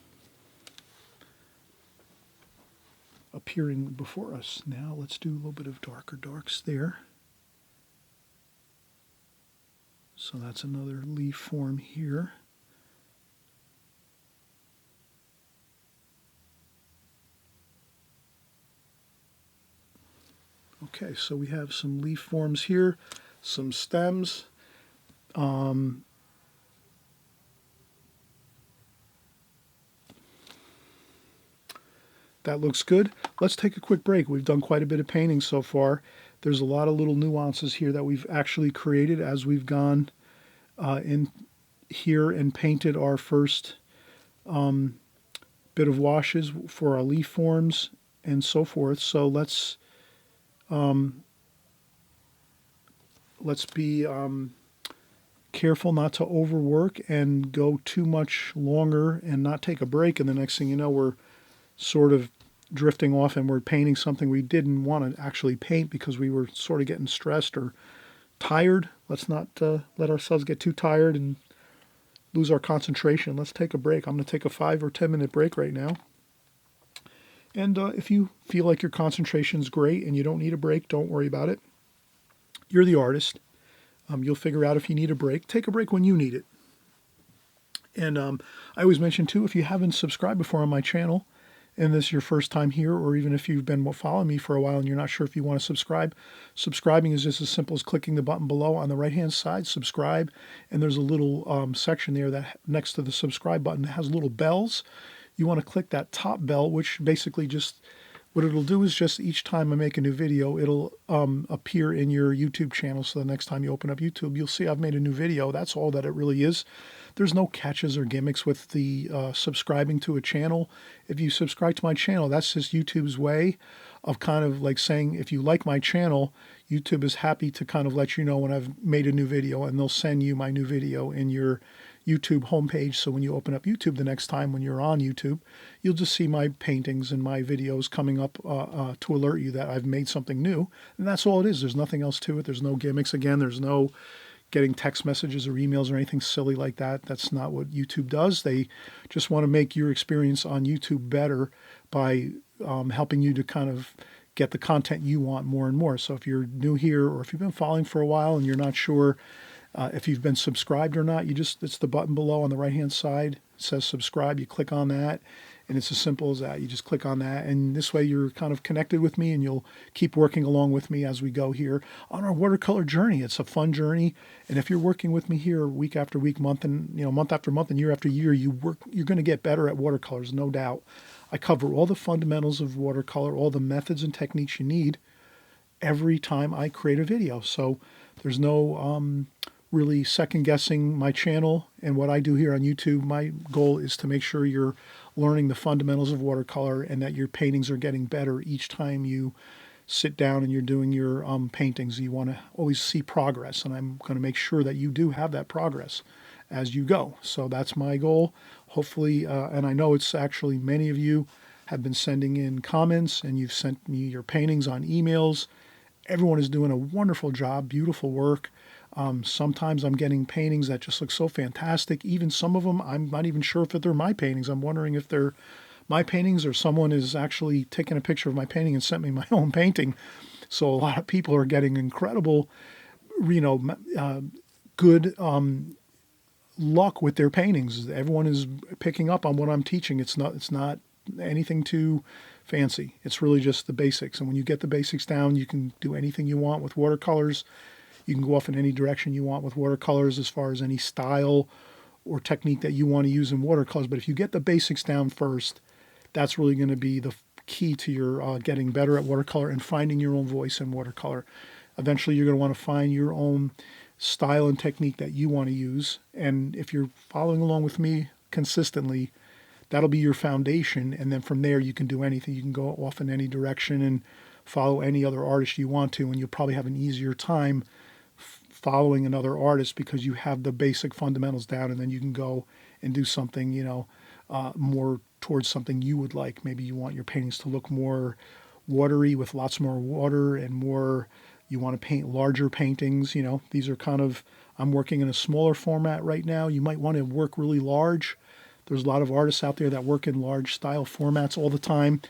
appearing before us. Now let's do a little bit of darker darks there. So that's another leaf form here. Okay, so we have some leaf forms here, some stems. That looks good. Let's take a quick break. We've done quite a bit of painting so far. There's a lot of little nuances here that we've actually created as we've gone in here and painted our first bit of washes for our leaf forms and so forth. So let's be careful not to overwork and go too much longer and not take a break. And the next thing you know, we're sort of drifting off and we're painting something we didn't want to actually paint because we were sort of getting stressed or tired. Let's not let ourselves get too tired and lose our concentration. Let's take a break. I'm going to take a 5 or 10 minute break right now. And if you feel like your concentration's great and you don't need a break, don't worry about it. You're the artist. You'll figure out if you need a break. Take a break when you need it. And I always mention too, if you haven't subscribed before on my channel, and this is your first time here, or even if you've been following me for a while and you're not sure if you want to subscribe, subscribing is just as simple as clicking the button below on the right-hand side, subscribe, and there's a little section there that next to the subscribe button that has little bells. You want to click that top bell, which basically just, what it'll do is just each time I make a new video, it'll appear in your YouTube channel. So the next time you open up YouTube, you'll see I've made a new video. That's all that it really is. There's no catches or gimmicks with the subscribing to a channel. If you subscribe to my channel, that's just YouTube's way of kind of like saying, if you like my channel, YouTube is happy to kind of let you know when I've made a new video, and they'll send you my new video in your YouTube homepage. So when you open up YouTube the next time when you're on YouTube, you'll just see my paintings and my videos coming up to alert you that I've made something new. And that's all it is. There's nothing else to it. There's no gimmicks. Again, there's no getting text messages or emails or anything silly like that. That's not what YouTube does. They just want to make your experience on YouTube better by helping you to kind of get the content you want more and more. So if you're new here, or if you've been following for a while and you're not sure if you've been subscribed or not, it's the button below on the right hand side. It says subscribe. You click on that, and it's as simple as that. You just click on that, and this way you're kind of connected with me, and you'll keep working along with me as we go here on our watercolor journey. It's a fun journey, and if you're working with me here week after week, month after month, and year after year, you're going to get better at watercolors, no doubt. I cover all the fundamentals of watercolor, all the methods and techniques you need every time I create a video. So there's no really second guessing my channel and what I do here on YouTube. My goal is to make sure you're learning the fundamentals of watercolor and that your paintings are getting better each time you sit down and you're doing your paintings. You want to always see progress, and I'm going to make sure that you do have that progress as you go. So that's my goal. Hopefully, and I know it's actually many of you have been sending in comments, and you've sent me your paintings on emails. Everyone is doing a wonderful job, beautiful work. Sometimes I'm getting paintings that just look so fantastic. Even some of them, I'm not even sure if they're my paintings. I'm wondering if they're my paintings or someone is actually taking a picture of my painting and sent me my own painting. So a lot of people are getting incredible, good luck with their paintings. Everyone is picking up on what I'm teaching. It's not anything too fancy. It's really just the basics. And when you get the basics down, you can do anything you want with watercolors. You can go off in any direction you want with watercolors as far as any style or technique that you want to use in watercolors. But if you get the basics down first, that's really going to be the key to your getting better at watercolor and finding your own voice in watercolor. Eventually, you're going to want to find your own style and technique that you want to use. And if you're following along with me consistently, that'll be your foundation. And then from there, you can do anything. You can go off in any direction and follow any other artist you want to, and you'll probably have an easier time following another artist because you have the basic fundamentals down, and then you can go and do something, more towards something you would like. Maybe you want your paintings to look more watery with lots more water and more, you want to paint larger paintings. These are I'm working in a smaller format right now. You might want to work really large. There's a lot of artists out there that work in large style formats all the time.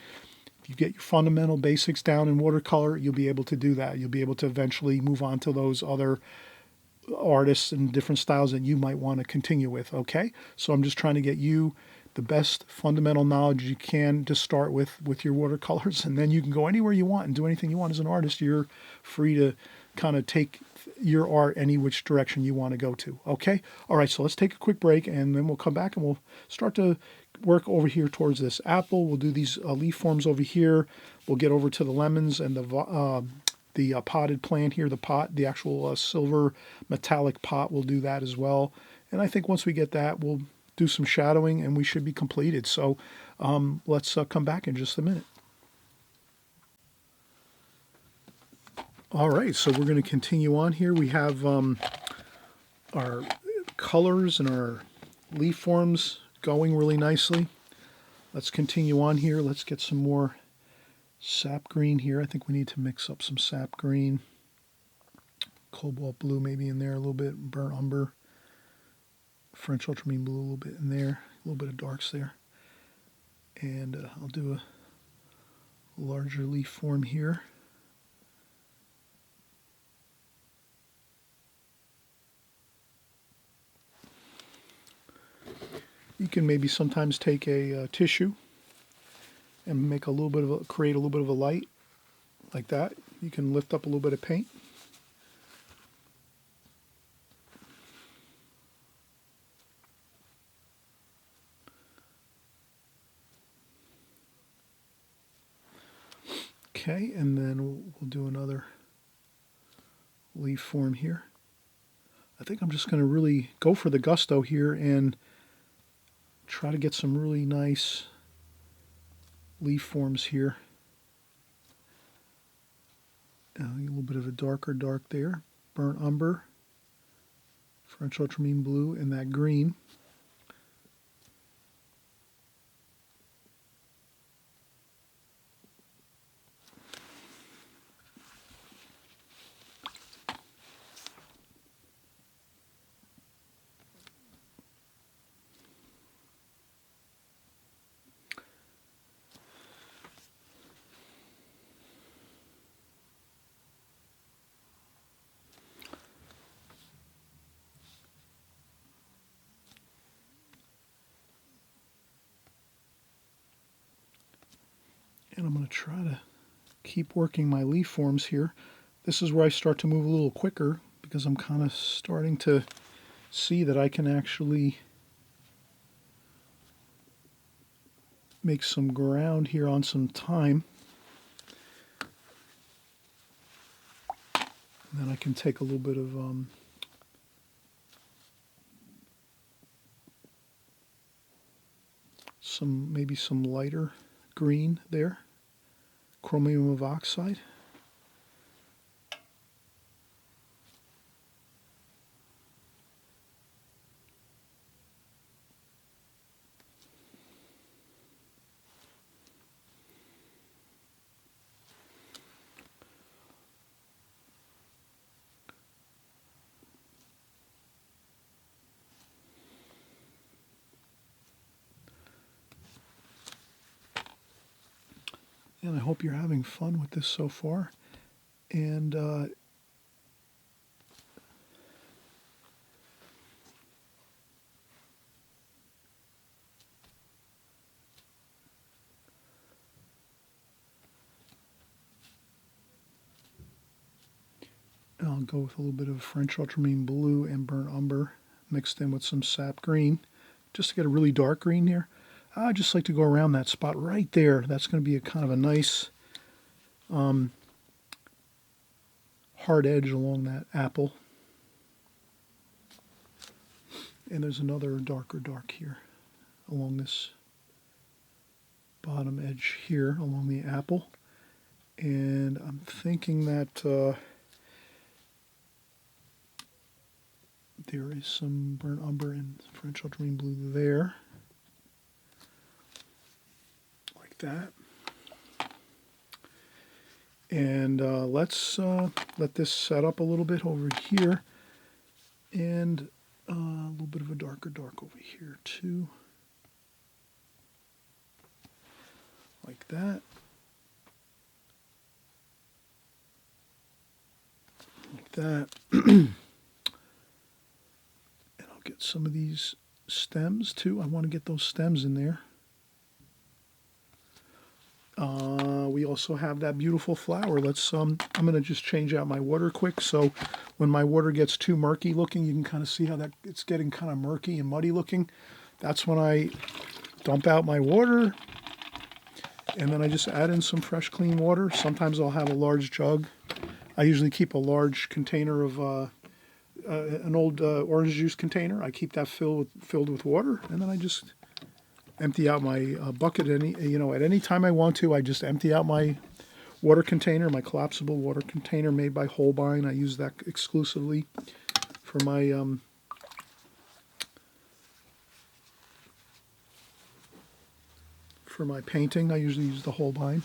If you get your fundamental basics down in watercolor, you'll be able to do that. You'll be able to eventually move on to those other artists and different styles that you might want to continue with, okay? So I'm just trying to get you the best fundamental knowledge you can to start with your watercolors, and then you can go anywhere you want and do anything you want as an artist. You're free to kind of take your art any which direction you want to go to, okay? All right, so let's take a quick break, and then we'll come back and we'll start to work over here towards this apple. We'll do these leaf forms over here. We'll get over to the lemons and the potted plant here, the actual silver metallic pot. We'll do that as well. And I think once we get that, we'll do some shadowing and we should be completed. So let's come back in just a minute. All right, so we're going to continue on here. We have our colors and our leaf forms going really nicely. Let's continue on here. Let's get some more sap green here. I think we need to mix up some sap green. Cobalt blue maybe in there a little bit. Burnt umber. French ultramarine blue a little bit in there. A little bit of darks there. And I'll do a larger leaf form here. You can maybe sometimes take a tissue and make create a little bit of a light like that. You can lift up a little bit of paint. Okay, and then we'll do another leaf form here. I think I'm just going to really go for the gusto here and try to get some really nice leaf forms here. A little bit of a darker dark there. Burnt umber, French ultramarine blue, and that green. And I'm going to try to keep working my leaf forms here. This is where I start to move a little quicker because I'm kind of starting to see that I can actually make some ground here on some thyme. And then I can take a little bit of maybe some lighter green there, chromium of oxide. And I hope you're having fun with this so far. And I'll go with a little bit of French ultramarine blue and burnt umber mixed in with some sap green, just to get a really dark green here. I just like to go around that spot right there. That's going to be a kind of a nice hard edge along that apple. And there's another darker dark here along this bottom edge here along the apple. And I'm thinking that there is some burnt umber and French ultramarine blue there. Like that. And let's let this set up a little bit over here. And a little bit of a darker dark over here too. Like that. Like that. And I'll get some of these stems too. I want to get those stems in there. We also have that beautiful flower. Let's I'm going to just change out my water quick, so when my water gets too murky looking, you can kind of see how that it's getting kind of murky and muddy looking. That's when I dump out my water, and then I just add in some fresh clean water. Sometimes I'll have a large jug. I usually keep a large container of an old orange juice container. I keep that filled with water, and then I just empty out my bucket at any time I want to. I just empty out my water container, my collapsible water container made by Holbein. I use that exclusively for my painting. I usually use the Holbein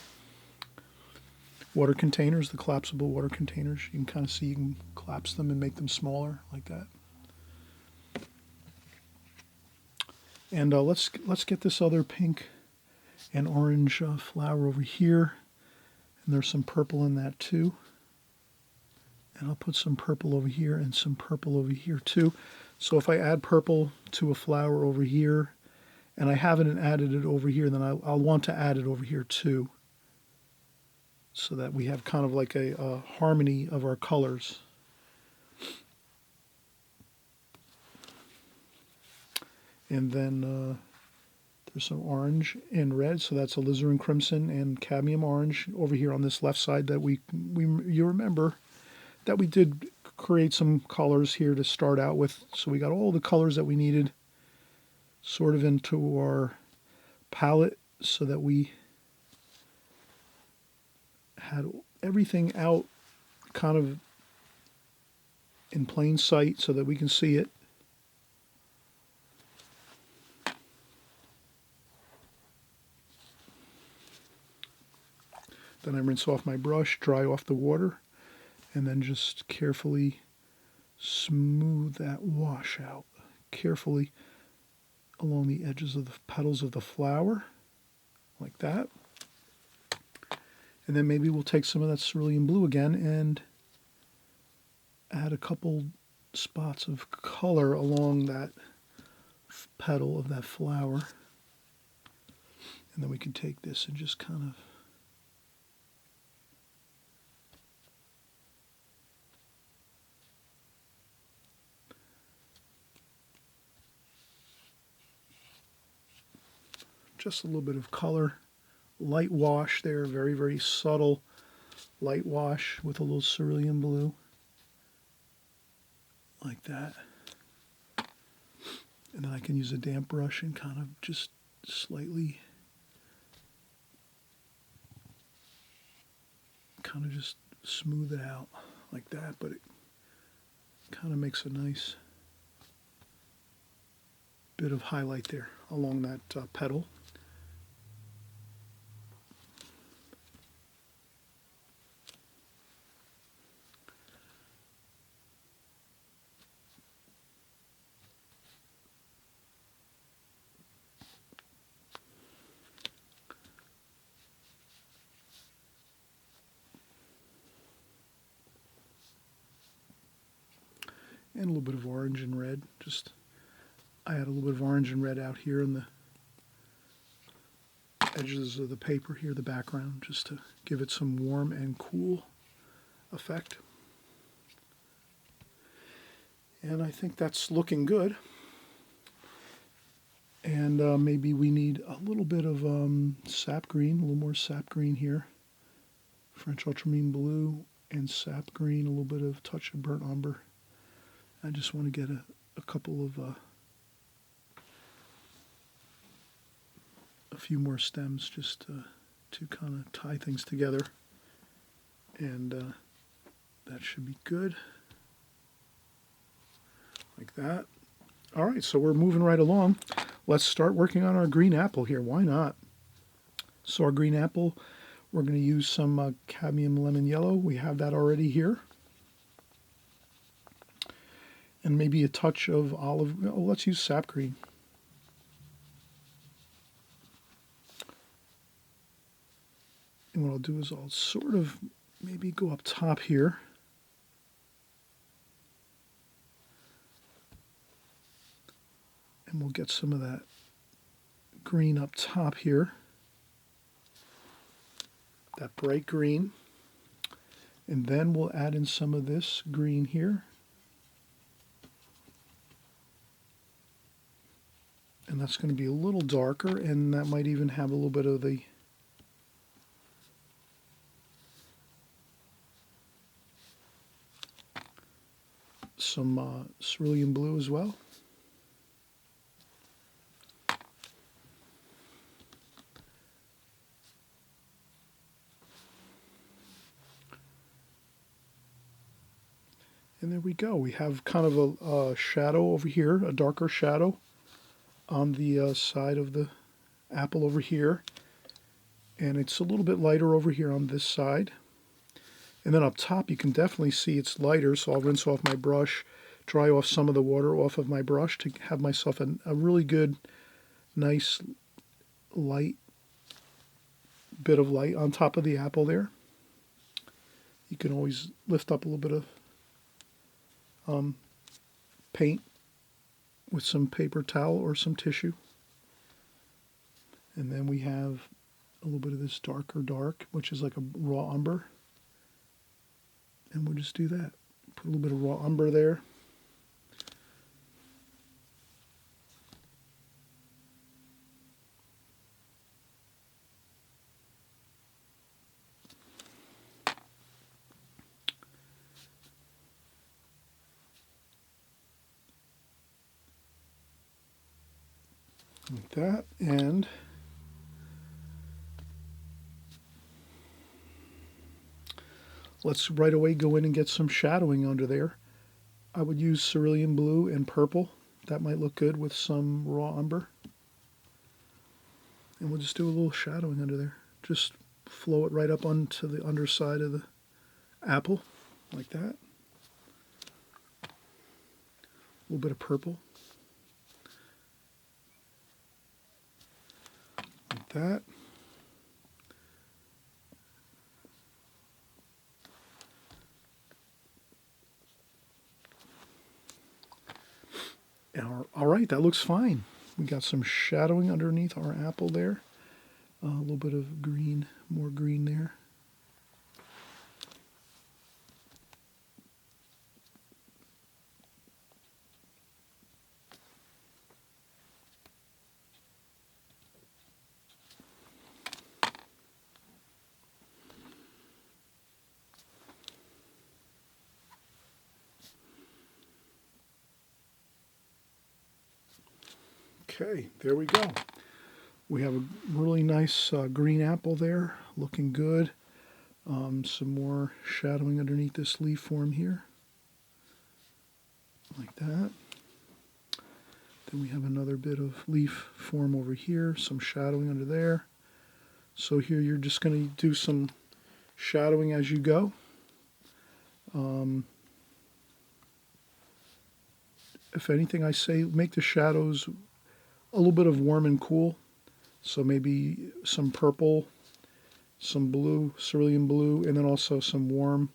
water containers, the collapsible water containers. You can kind of see, you can collapse them and make them smaller like that. And let's get this other pink and orange flower over here. And there's some purple in that too. And I'll put some purple over here and some purple over here too. So if I add purple to a flower over here, and I haven't added it over here, then I'll want to add it over here too. So that we have kind of like a harmony of our colors. And then there's some orange and red, so that's alizarin crimson and cadmium orange over here on this left side that you remember that we did create some colors here to start out with. So we got all the colors that we needed sort of into our palette so that we had everything out kind of in plain sight so that we can see it. Then I rinse off my brush, dry off the water, and then just carefully smooth that wash out carefully along the edges of the petals of the flower, like that. And then maybe we'll take some of that cerulean blue again and add a couple spots of color along that petal of that flower. And then we can take this and just kind of just a little bit of color. Light wash there, very, very subtle light wash with a little cerulean blue. Like that. And then I can use a damp brush and kind of just slightly kind of just smooth it out like that, but it kind of makes a nice bit of highlight there along that petal. And a little bit of orange and red. Just I add a little bit of orange and red out here in the edges of the paper here, the background, just to give it some warm and cool effect. And I think that's looking good. And maybe we need a little bit of sap green, a little more sap green here. French ultramarine blue and sap green, a little bit of touch of burnt umber. I just want to get a couple of a few more stems just to kind of tie things together, and that should be good, like that. All right, so we're moving right along. Let's start working on our green apple here. Why not? So our green apple, we're going to use some cadmium lemon yellow. We have that already here. And maybe a touch of olive. Oh, let's use sap green. And what I'll do is I'll sort of maybe go up top here. And we'll get some of that green up top here. That bright green. And then we'll add in some of this green here. And that's going to be a little darker, and that might even have a little bit of the some cerulean blue as well. And there we go. We have kind of a shadow over here, a darker shadow on the side of the apple over here. And it's a little bit lighter over here on this side. And then up top you can definitely see it's lighter, so I'll rinse off my brush, dry off some of the water off of my brush to have myself a really good, nice light, bit of light on top of the apple there. You can always lift up a little bit of paint with some paper towel or some tissue. And then we have a little bit of this darker dark, which is like a raw umber. And we'll just do that. Put a little bit of raw umber there. Like that, and let's right away go in and get some shadowing under there. I would use cerulean blue and purple. That might look good with some raw umber. And we'll just do a little shadowing under there. Just flow it right up onto the underside of the apple, like that. A little bit of purple. Like that. All right, that looks fine. We got some shadowing underneath our apple there. A little bit of green, more green there. Okay, there we go. We have a really nice green apple there, looking good. Some more shadowing underneath this leaf form here, like that. Then we have another bit of leaf form over here, some shadowing under there. So here you're just going to do some shadowing as you go. If anything, I say make the shadows a little bit of warm and cool. So maybe some purple, some blue, cerulean blue, and then also some warm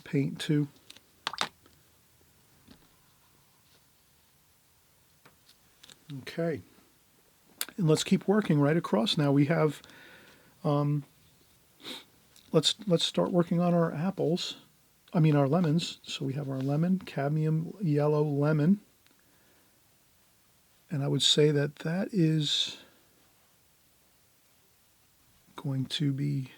paint too. Okay, and let's keep working right across. Now we have, let's start working on our apples. I mean our lemons. So we have our lemon, cadmium yellow lemon, and I would say that that is going to be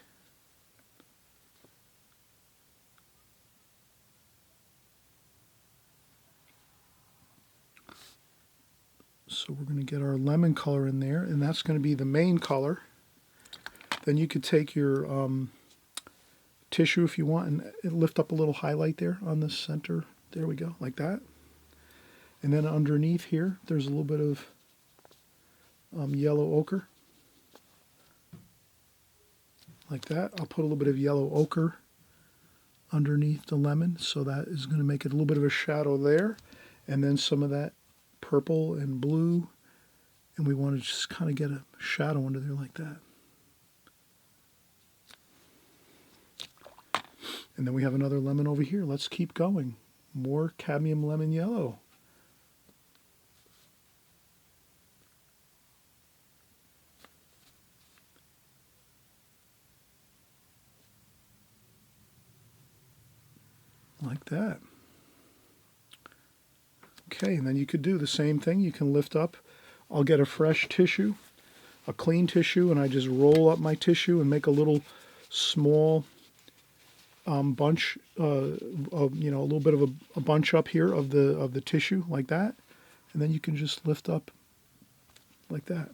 so we're going to get our lemon color in there, and that's going to be the main color. Then you could take your tissue if you want and lift up a little highlight there on the center. There we go, like that. And then underneath here, there's a little bit of yellow ochre, like that. I'll put a little bit of yellow ochre underneath the lemon, so that is going to make it a little bit of a shadow there. And then some of that purple and blue, and we want to just kind of get a shadow under there like that. And then we have another lemon over here. Let's keep going. More cadmium lemon yellow. Like that. Okay, and then you could do the same thing. You can lift up. I'll get a fresh tissue, a clean tissue, and I just roll up my tissue and make a little small bunch, of, a little bit of a bunch up here of the tissue, like that. And then you can just lift up like that.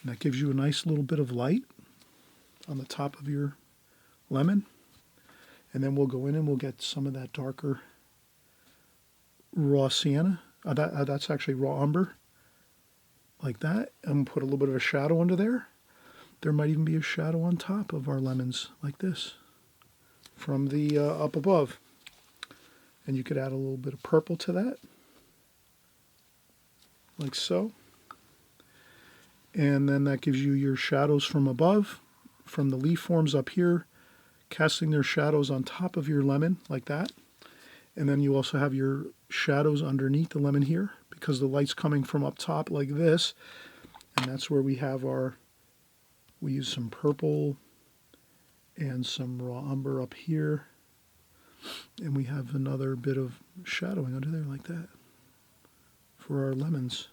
And that gives you a nice little bit of light on the top of your lemon. And then we'll go in and we'll get some of that darker raw sienna. That's actually raw umber, like that. And put a little bit of a shadow under there. There might even be a shadow on top of our lemons, like this, from the up above. And you could add a little bit of purple to that, like so. And then that gives you your shadows from above, from the leaf forms up here, casting their shadows on top of your lemon, like that. And then you also have your shadows underneath the lemon here, because the light's coming from up top like this. And that's where we have we use some purple and some raw umber up here. And we have another bit of shadowing under there like that for our lemons.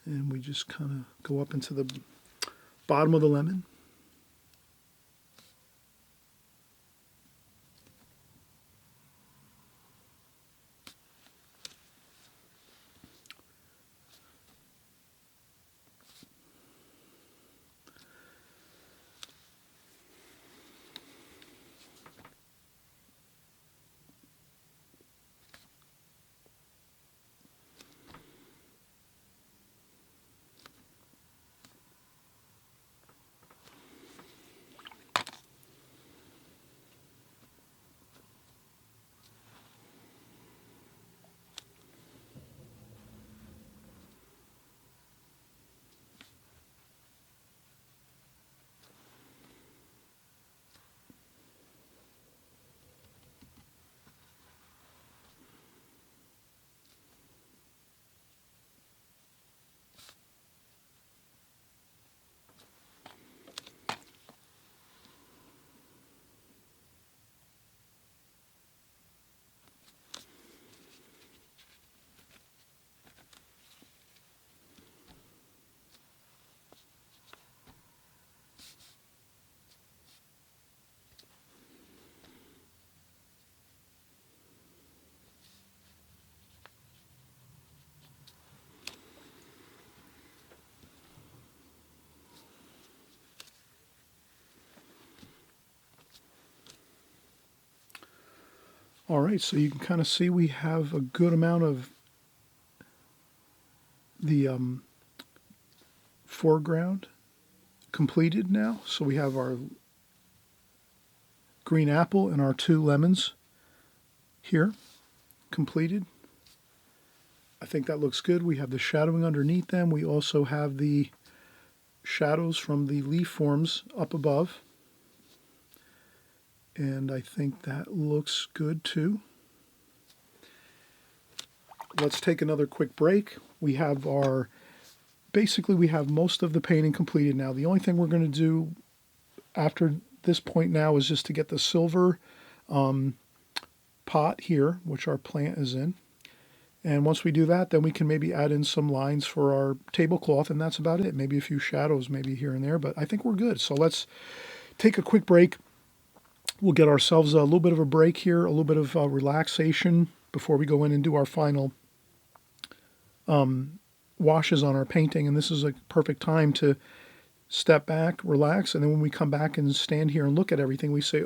And we just kind of go up into the bottom of the lemon. All right, so you can kind of see we have a good amount of the foreground completed now. So we have our green apple and our 2 lemons here completed. I think that looks good. We have the shadowing underneath them. We also have the shadows from the leaf forms up above. And I think that looks good too. Let's take another quick break. We have basically we have most of the painting completed now. The only thing we're going to do after this point now is just to get the silver pot here, which our plant is in. And once we do that, then we can maybe add in some lines for our tablecloth, and that's about it. Maybe a few shadows maybe here and there, but I think we're good. So let's take a quick break. We'll get ourselves a little bit of a break here, a little bit of relaxation before we go in and do our final washes on our painting. And this is a perfect time to step back, relax, and then when we come back and stand here and look at everything, we say,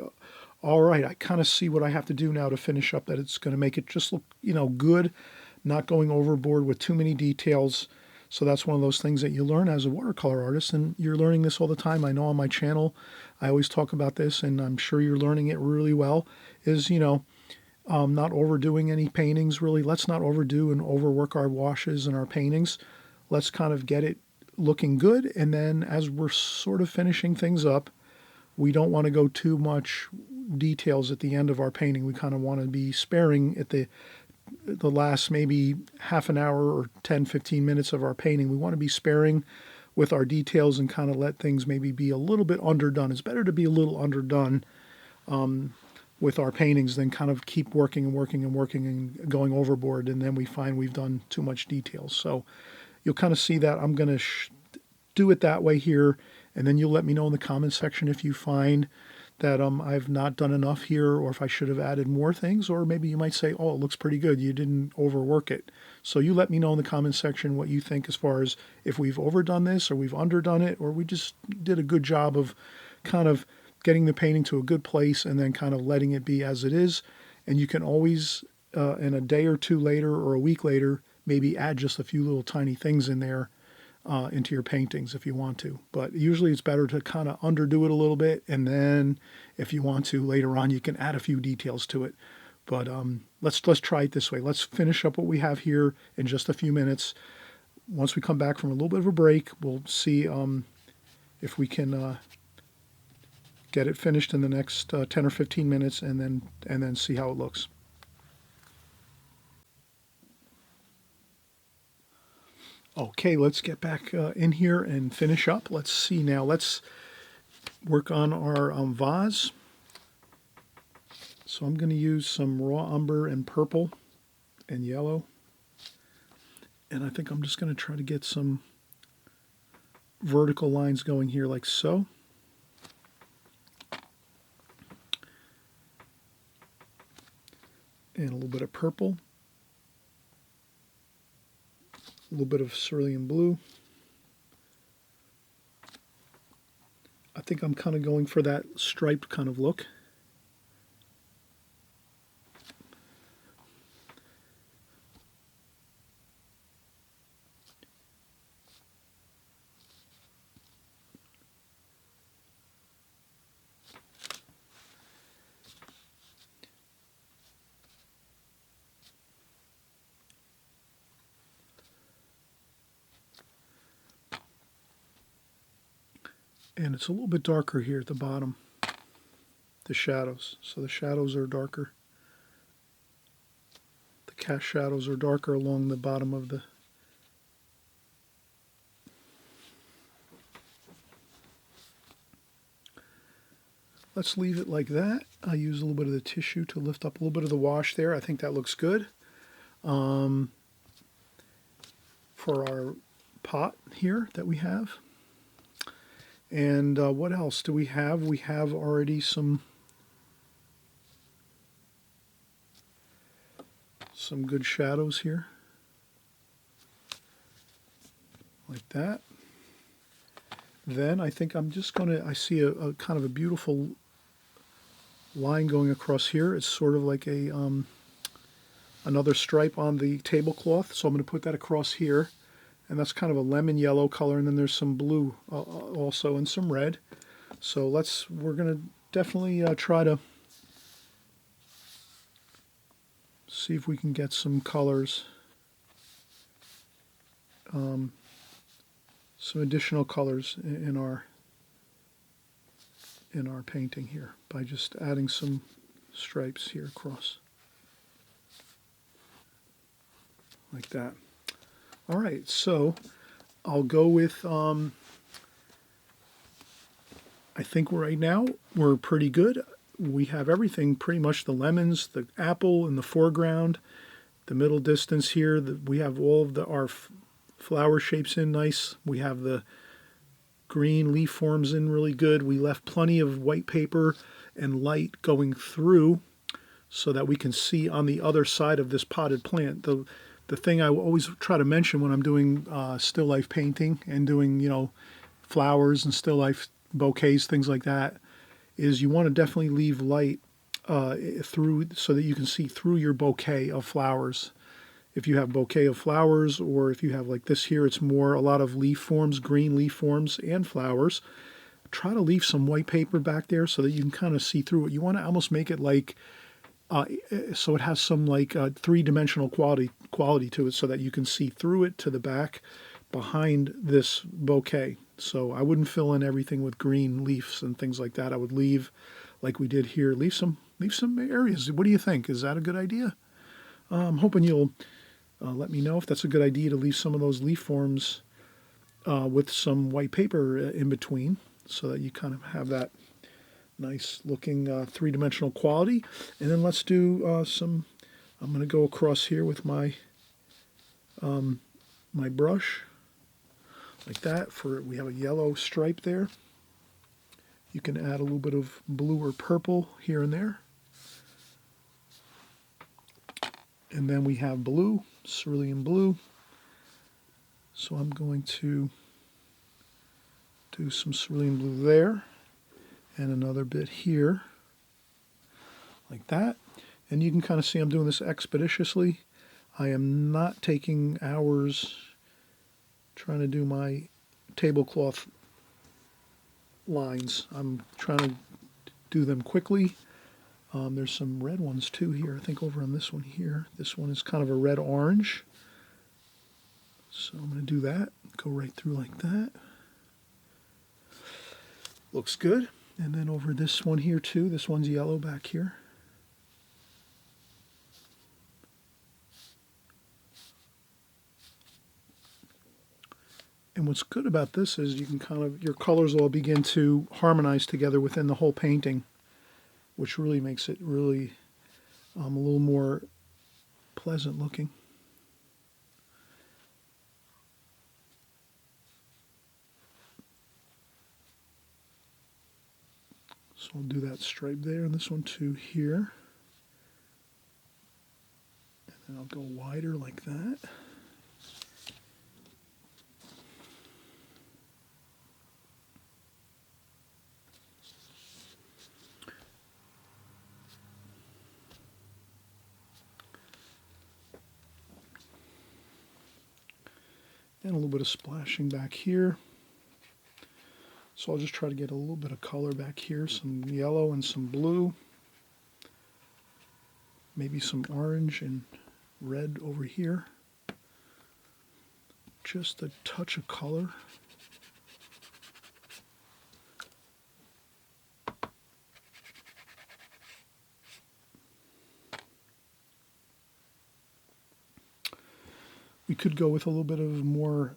all right, I kind of see what I have to do now to finish up, that it's going to make it just look, good, not going overboard with too many details. So that's one of those things that you learn as a watercolor artist, and you're learning this all the time. I know on my channel, I always talk about this, and I'm sure you're learning it really well, is, not overdoing any paintings, really. Let's not overdo and overwork our washes and our paintings. Let's kind of get it looking good, and then as we're sort of finishing things up, we don't want to go too much details at the end of our painting. We kind of want to be sparing at the last maybe half an hour or 10-15 minutes of our painting. We want to be sparing with our details and kind of let things maybe be a little bit underdone. It's better to be a little underdone with our paintings than kind of keep working and working and working and going overboard, and then we find we've done too much details. So you'll kind of see that I'm going to do it that way here, and then you'll let me know in the comment section if you find that I've not done enough here, or if I should have added more things, or maybe you might say, oh, it looks pretty good, you didn't overwork it. So you let me know in the comment section what you think as far as if we've overdone this, or we've underdone it, or we just did a good job of kind of getting the painting to a good place and then kind of letting it be as it is. And you can always, in a day or two later or a week later, maybe add just a few little tiny things in there into your paintings if you want to. But usually it's better to kind of underdo it a little bit, and then if you want to later on, you can add a few details to it. But let's try it this way. Let's finish up what we have here in just a few minutes. Once we come back from a little bit of a break, we'll see if we can get it finished in the next 10 or 15 minutes, and then see how it looks. Okay, let's get back in here and finish up. Let's see now. Let's work on our vase. So I'm going to use some raw umber and purple and yellow. And I think I'm just going to try to get some vertical lines going here like so. And a little bit of purple. A little bit of cerulean blue. I think I'm kind of going for that striped kind of look. And it's a little bit darker here at the bottom, the shadows. So the shadows are darker. The cast shadows are darker along the bottom of the... Let's leave it like that. I use a little bit of the tissue to lift up a little bit of the wash there. I think that looks good. For our pot here that we have. And what else do we have? We have already some good shadows here. Like that. Then I think I'm just going to, I see a kind of a beautiful line going across here. It's sort of like a another stripe on the tablecloth. So I'm going to put that across here. And that's kind of a lemon yellow color. And then there's some blue also and some red. So we're going to definitely try to see if we can get some colors, some additional colors in our painting here by just adding some stripes here across like that. All right, so I'll go with I think right now we're pretty good. We have everything, pretty much the lemons, the apple in the foreground, the middle distance here. We have all of our flower shapes in nice. We have the green leaf forms in really good. We left plenty of white paper and light going through so that we can see on the other side of this potted plant. The thing I always try to mention when I'm doing still life painting and doing, flowers and still life bouquets, things like that, is you want to definitely leave light through so that you can see through your bouquet of flowers. If you have bouquet of flowers, or if you have like this here, it's more a lot of leaf forms, green leaf forms and flowers. Try to leave some white paper back there so that you can kind of see through it. You want to almost make it like so it has some like three-dimensional quality to it, so that you can see through it to the back behind this bouquet. So I wouldn't fill in everything with green leaves and things like that. I would leave, like we did here, leave some areas. What do you think? Is that a good idea? I'm hoping you'll let me know if that's a good idea to leave some of those leaf forms with some white paper in between, so that you kind of have that nice looking three-dimensional quality. And then let's do I'm going to go across here with my my brush like that. We have a yellow stripe there. You can add a little bit of blue or purple here and there. And then we have blue, cerulean blue. So I'm going to do some cerulean blue there and another bit here like that. And you can kind of see I'm doing this expeditiously. I am not taking hours trying to do my tablecloth lines. I'm trying to do them quickly. There's some red ones too here, I think, over on this one here. This one is kind of a red-orange. So I'm going to do that. Go right through like that. Looks good. And then over this one here too. This one's yellow back here. And what's good about this is you can your colors all begin to harmonize together within the whole painting, which really makes it really a little more pleasant looking. So I'll do that stripe there, and this one too here. And then I'll go wider like that. And a little bit of splashing back here. So I'll just try to get a little bit of color back here, some yellow and some blue. Maybe some orange and red over here. Just a touch of color. We could go with a little bit of more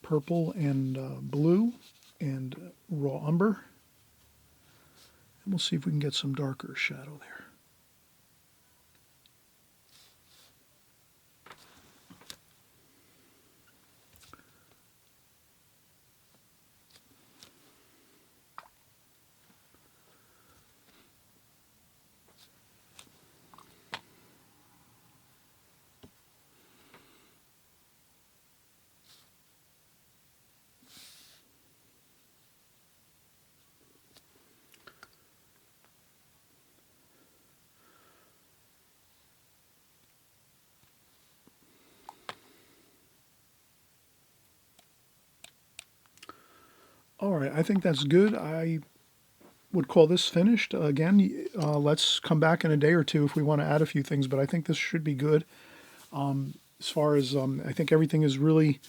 purple and blue and raw umber. And we'll see if we can get some darker shadow there. All right, I think that's good. I would call this finished. Again, let's come back in a day or two if we want to add a few things, but I think this should be good. As far as I think everything is really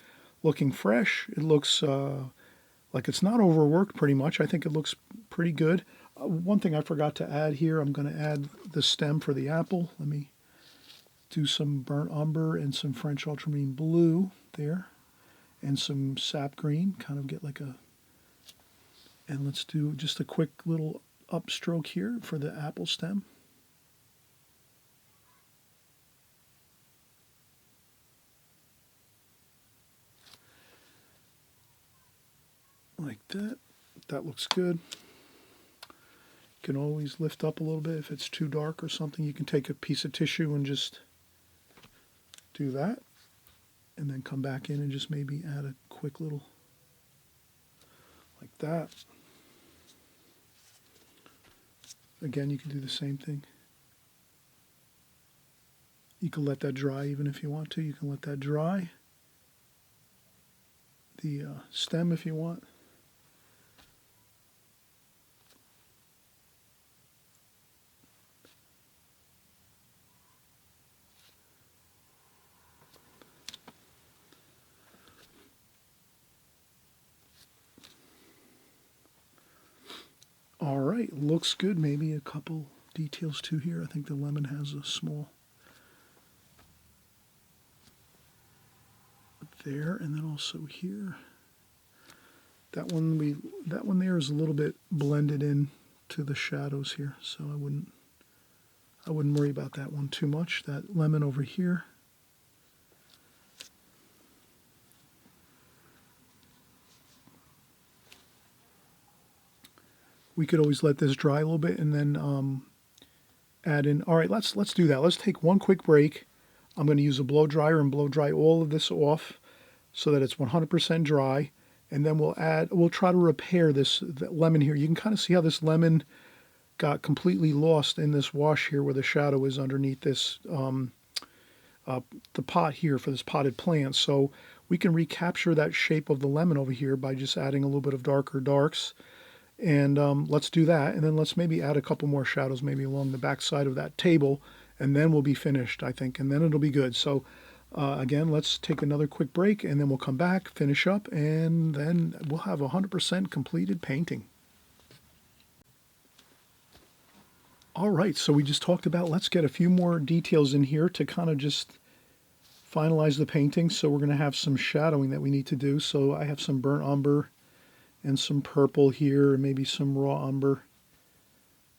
looking fresh. It looks like it's not overworked pretty much. I think it looks pretty good. One thing I forgot to add here, I'm going to add the stem for the apple. Let me do some burnt umber and some French ultramarine blue there and some sap green, kind of get like a, and let's do just a quick little upstroke here for the apple stem. Like that. That looks good. You can always lift up a little bit if it's too dark or something. You can take a piece of tissue and just do that. And then come back in and just maybe add a quick little, like that. Again, you can do the same thing. You can let that dry even if you want to. You can let that dry. The stem if you want. All right, looks good. Maybe a couple details too here. I think the lemon has a small there, and then also here. That one there is a little bit blended in to the shadows here, so I wouldn't worry about that one too much. That lemon over here. We could always let this dry a little bit and then add in. All right, let's do that. Let's take one quick break. I'm going to use a blow dryer and blow dry all of this off so that it's 100% dry. And then we'll try to repair this lemon here. You can kind of see how this lemon got completely lost in this wash here where the shadow is underneath this, the pot here for this potted plant. So we can recapture that shape of the lemon over here by just adding a little bit of darker darks. And let's do that. And then let's maybe add a couple more shadows maybe along the back side of that table. And then we'll be finished, I think. And then it'll be good. So again, let's take another quick break and then we'll come back, finish up, and then we'll have 100% completed painting. All right, so we just talked about, let's get a few more details in here to kind of just finalize the painting. So we're going to have some shadowing that we need to do. So I have some burnt umber and some purple here, and maybe some raw umber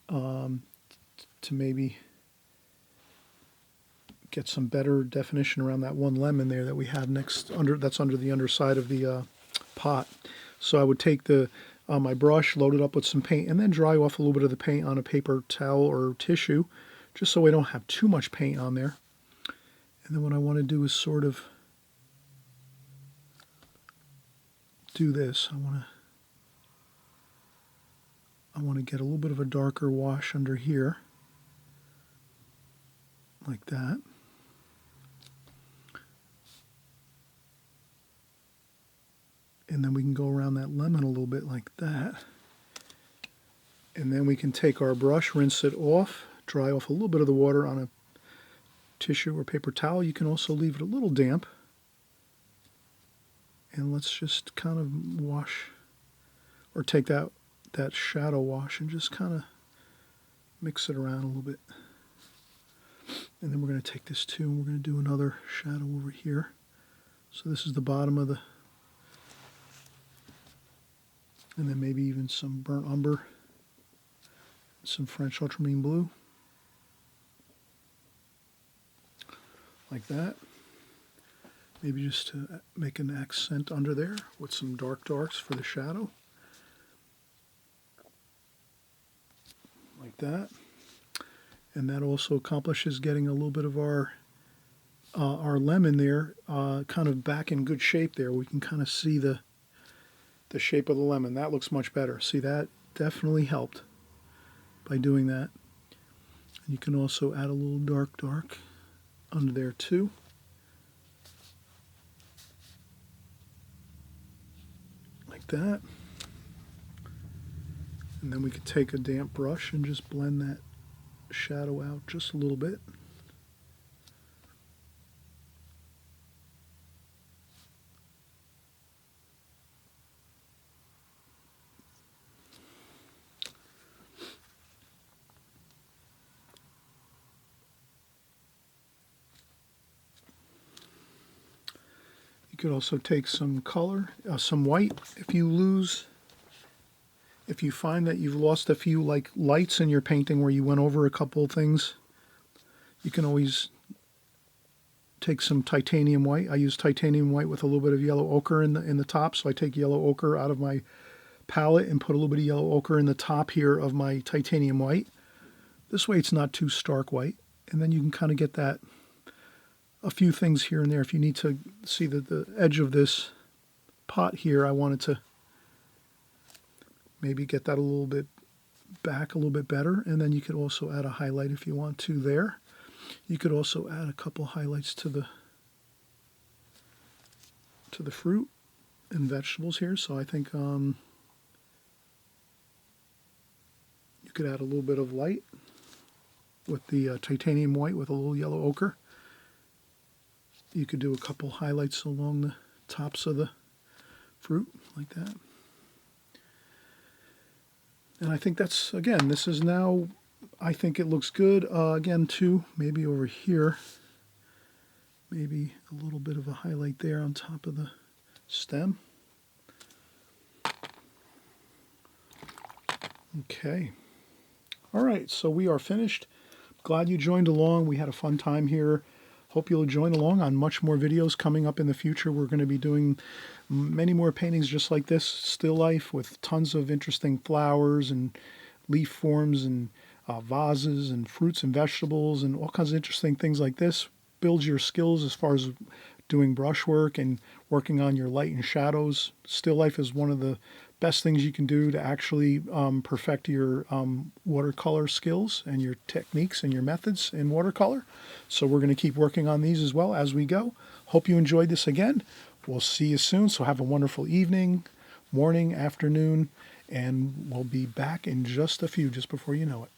to maybe get some better definition around that one lemon there that we have that's under the underside of the pot. So I would take my brush, load it up with some paint, and then dry off a little bit of the paint on a paper towel or tissue, just so we don't have too much paint on there. And then what I want to do is sort of do this. I want to get a little bit of a darker wash under here, like that. And then we can go around that lemon a little bit like that. And then we can take our brush, rinse it off, dry off a little bit of the water on a tissue or paper towel. You can also leave it a little damp. And let's just kind of wash, or take that shadow wash and just kind of mix it around a little bit. And then we're going to take this too, and we're going to do another shadow over here. So this is the bottom of the, and then maybe even some burnt umber, some French ultramarine blue, like that. Maybe just to make an accent under there with some darks for the shadow, like that. And that also accomplishes getting a little bit of our lemon there kind of back in good shape there. We can kind of see the shape of the lemon. That looks much better. See, that definitely helped by doing that. And you can also add a little dark under there too. Like that. And then we could take a damp brush and just blend that shadow out just a little bit. You could also take some color, some white. If you find that you've lost a few like lights in your painting where you went over a couple of things, you can always take some titanium white. I use titanium white with a little bit of yellow ochre in the top. So I take yellow ochre out of my palette and put a little bit of yellow ochre in the top here of my titanium white. This way it's not too stark white. And then you can kind of get that, a few things here and there. If you need to see the edge of this pot here, I wanted to maybe get that a little bit back a little bit better. And then you could also add a highlight if you want to there. You could also add a couple highlights to the fruit and vegetables here. So I think you could add a little bit of light with the titanium white with a little yellow ochre. You could do a couple highlights along the tops of the fruit like that. And I think that's, again, this is now, I think it looks good. Again, too, maybe over here, maybe a little bit of a highlight there on top of the stem. Okay. All right, so we are finished. Glad you joined along. We had a fun time here. Hope you'll join along on much more videos coming up in the future. We're going to be doing many more paintings just like this, still life with tons of interesting flowers and leaf forms and vases and fruits and vegetables and all kinds of interesting things like this. Builds your skills as far as doing brushwork and working on your light and shadows. Still life is one of the best things you can do to actually perfect your watercolor skills and your techniques and your methods in watercolor. So we're going to keep working on these as well as we go. Hope you enjoyed this again. We'll see you soon. So have a wonderful evening, morning, afternoon, and we'll be back in just a few, just before you know it.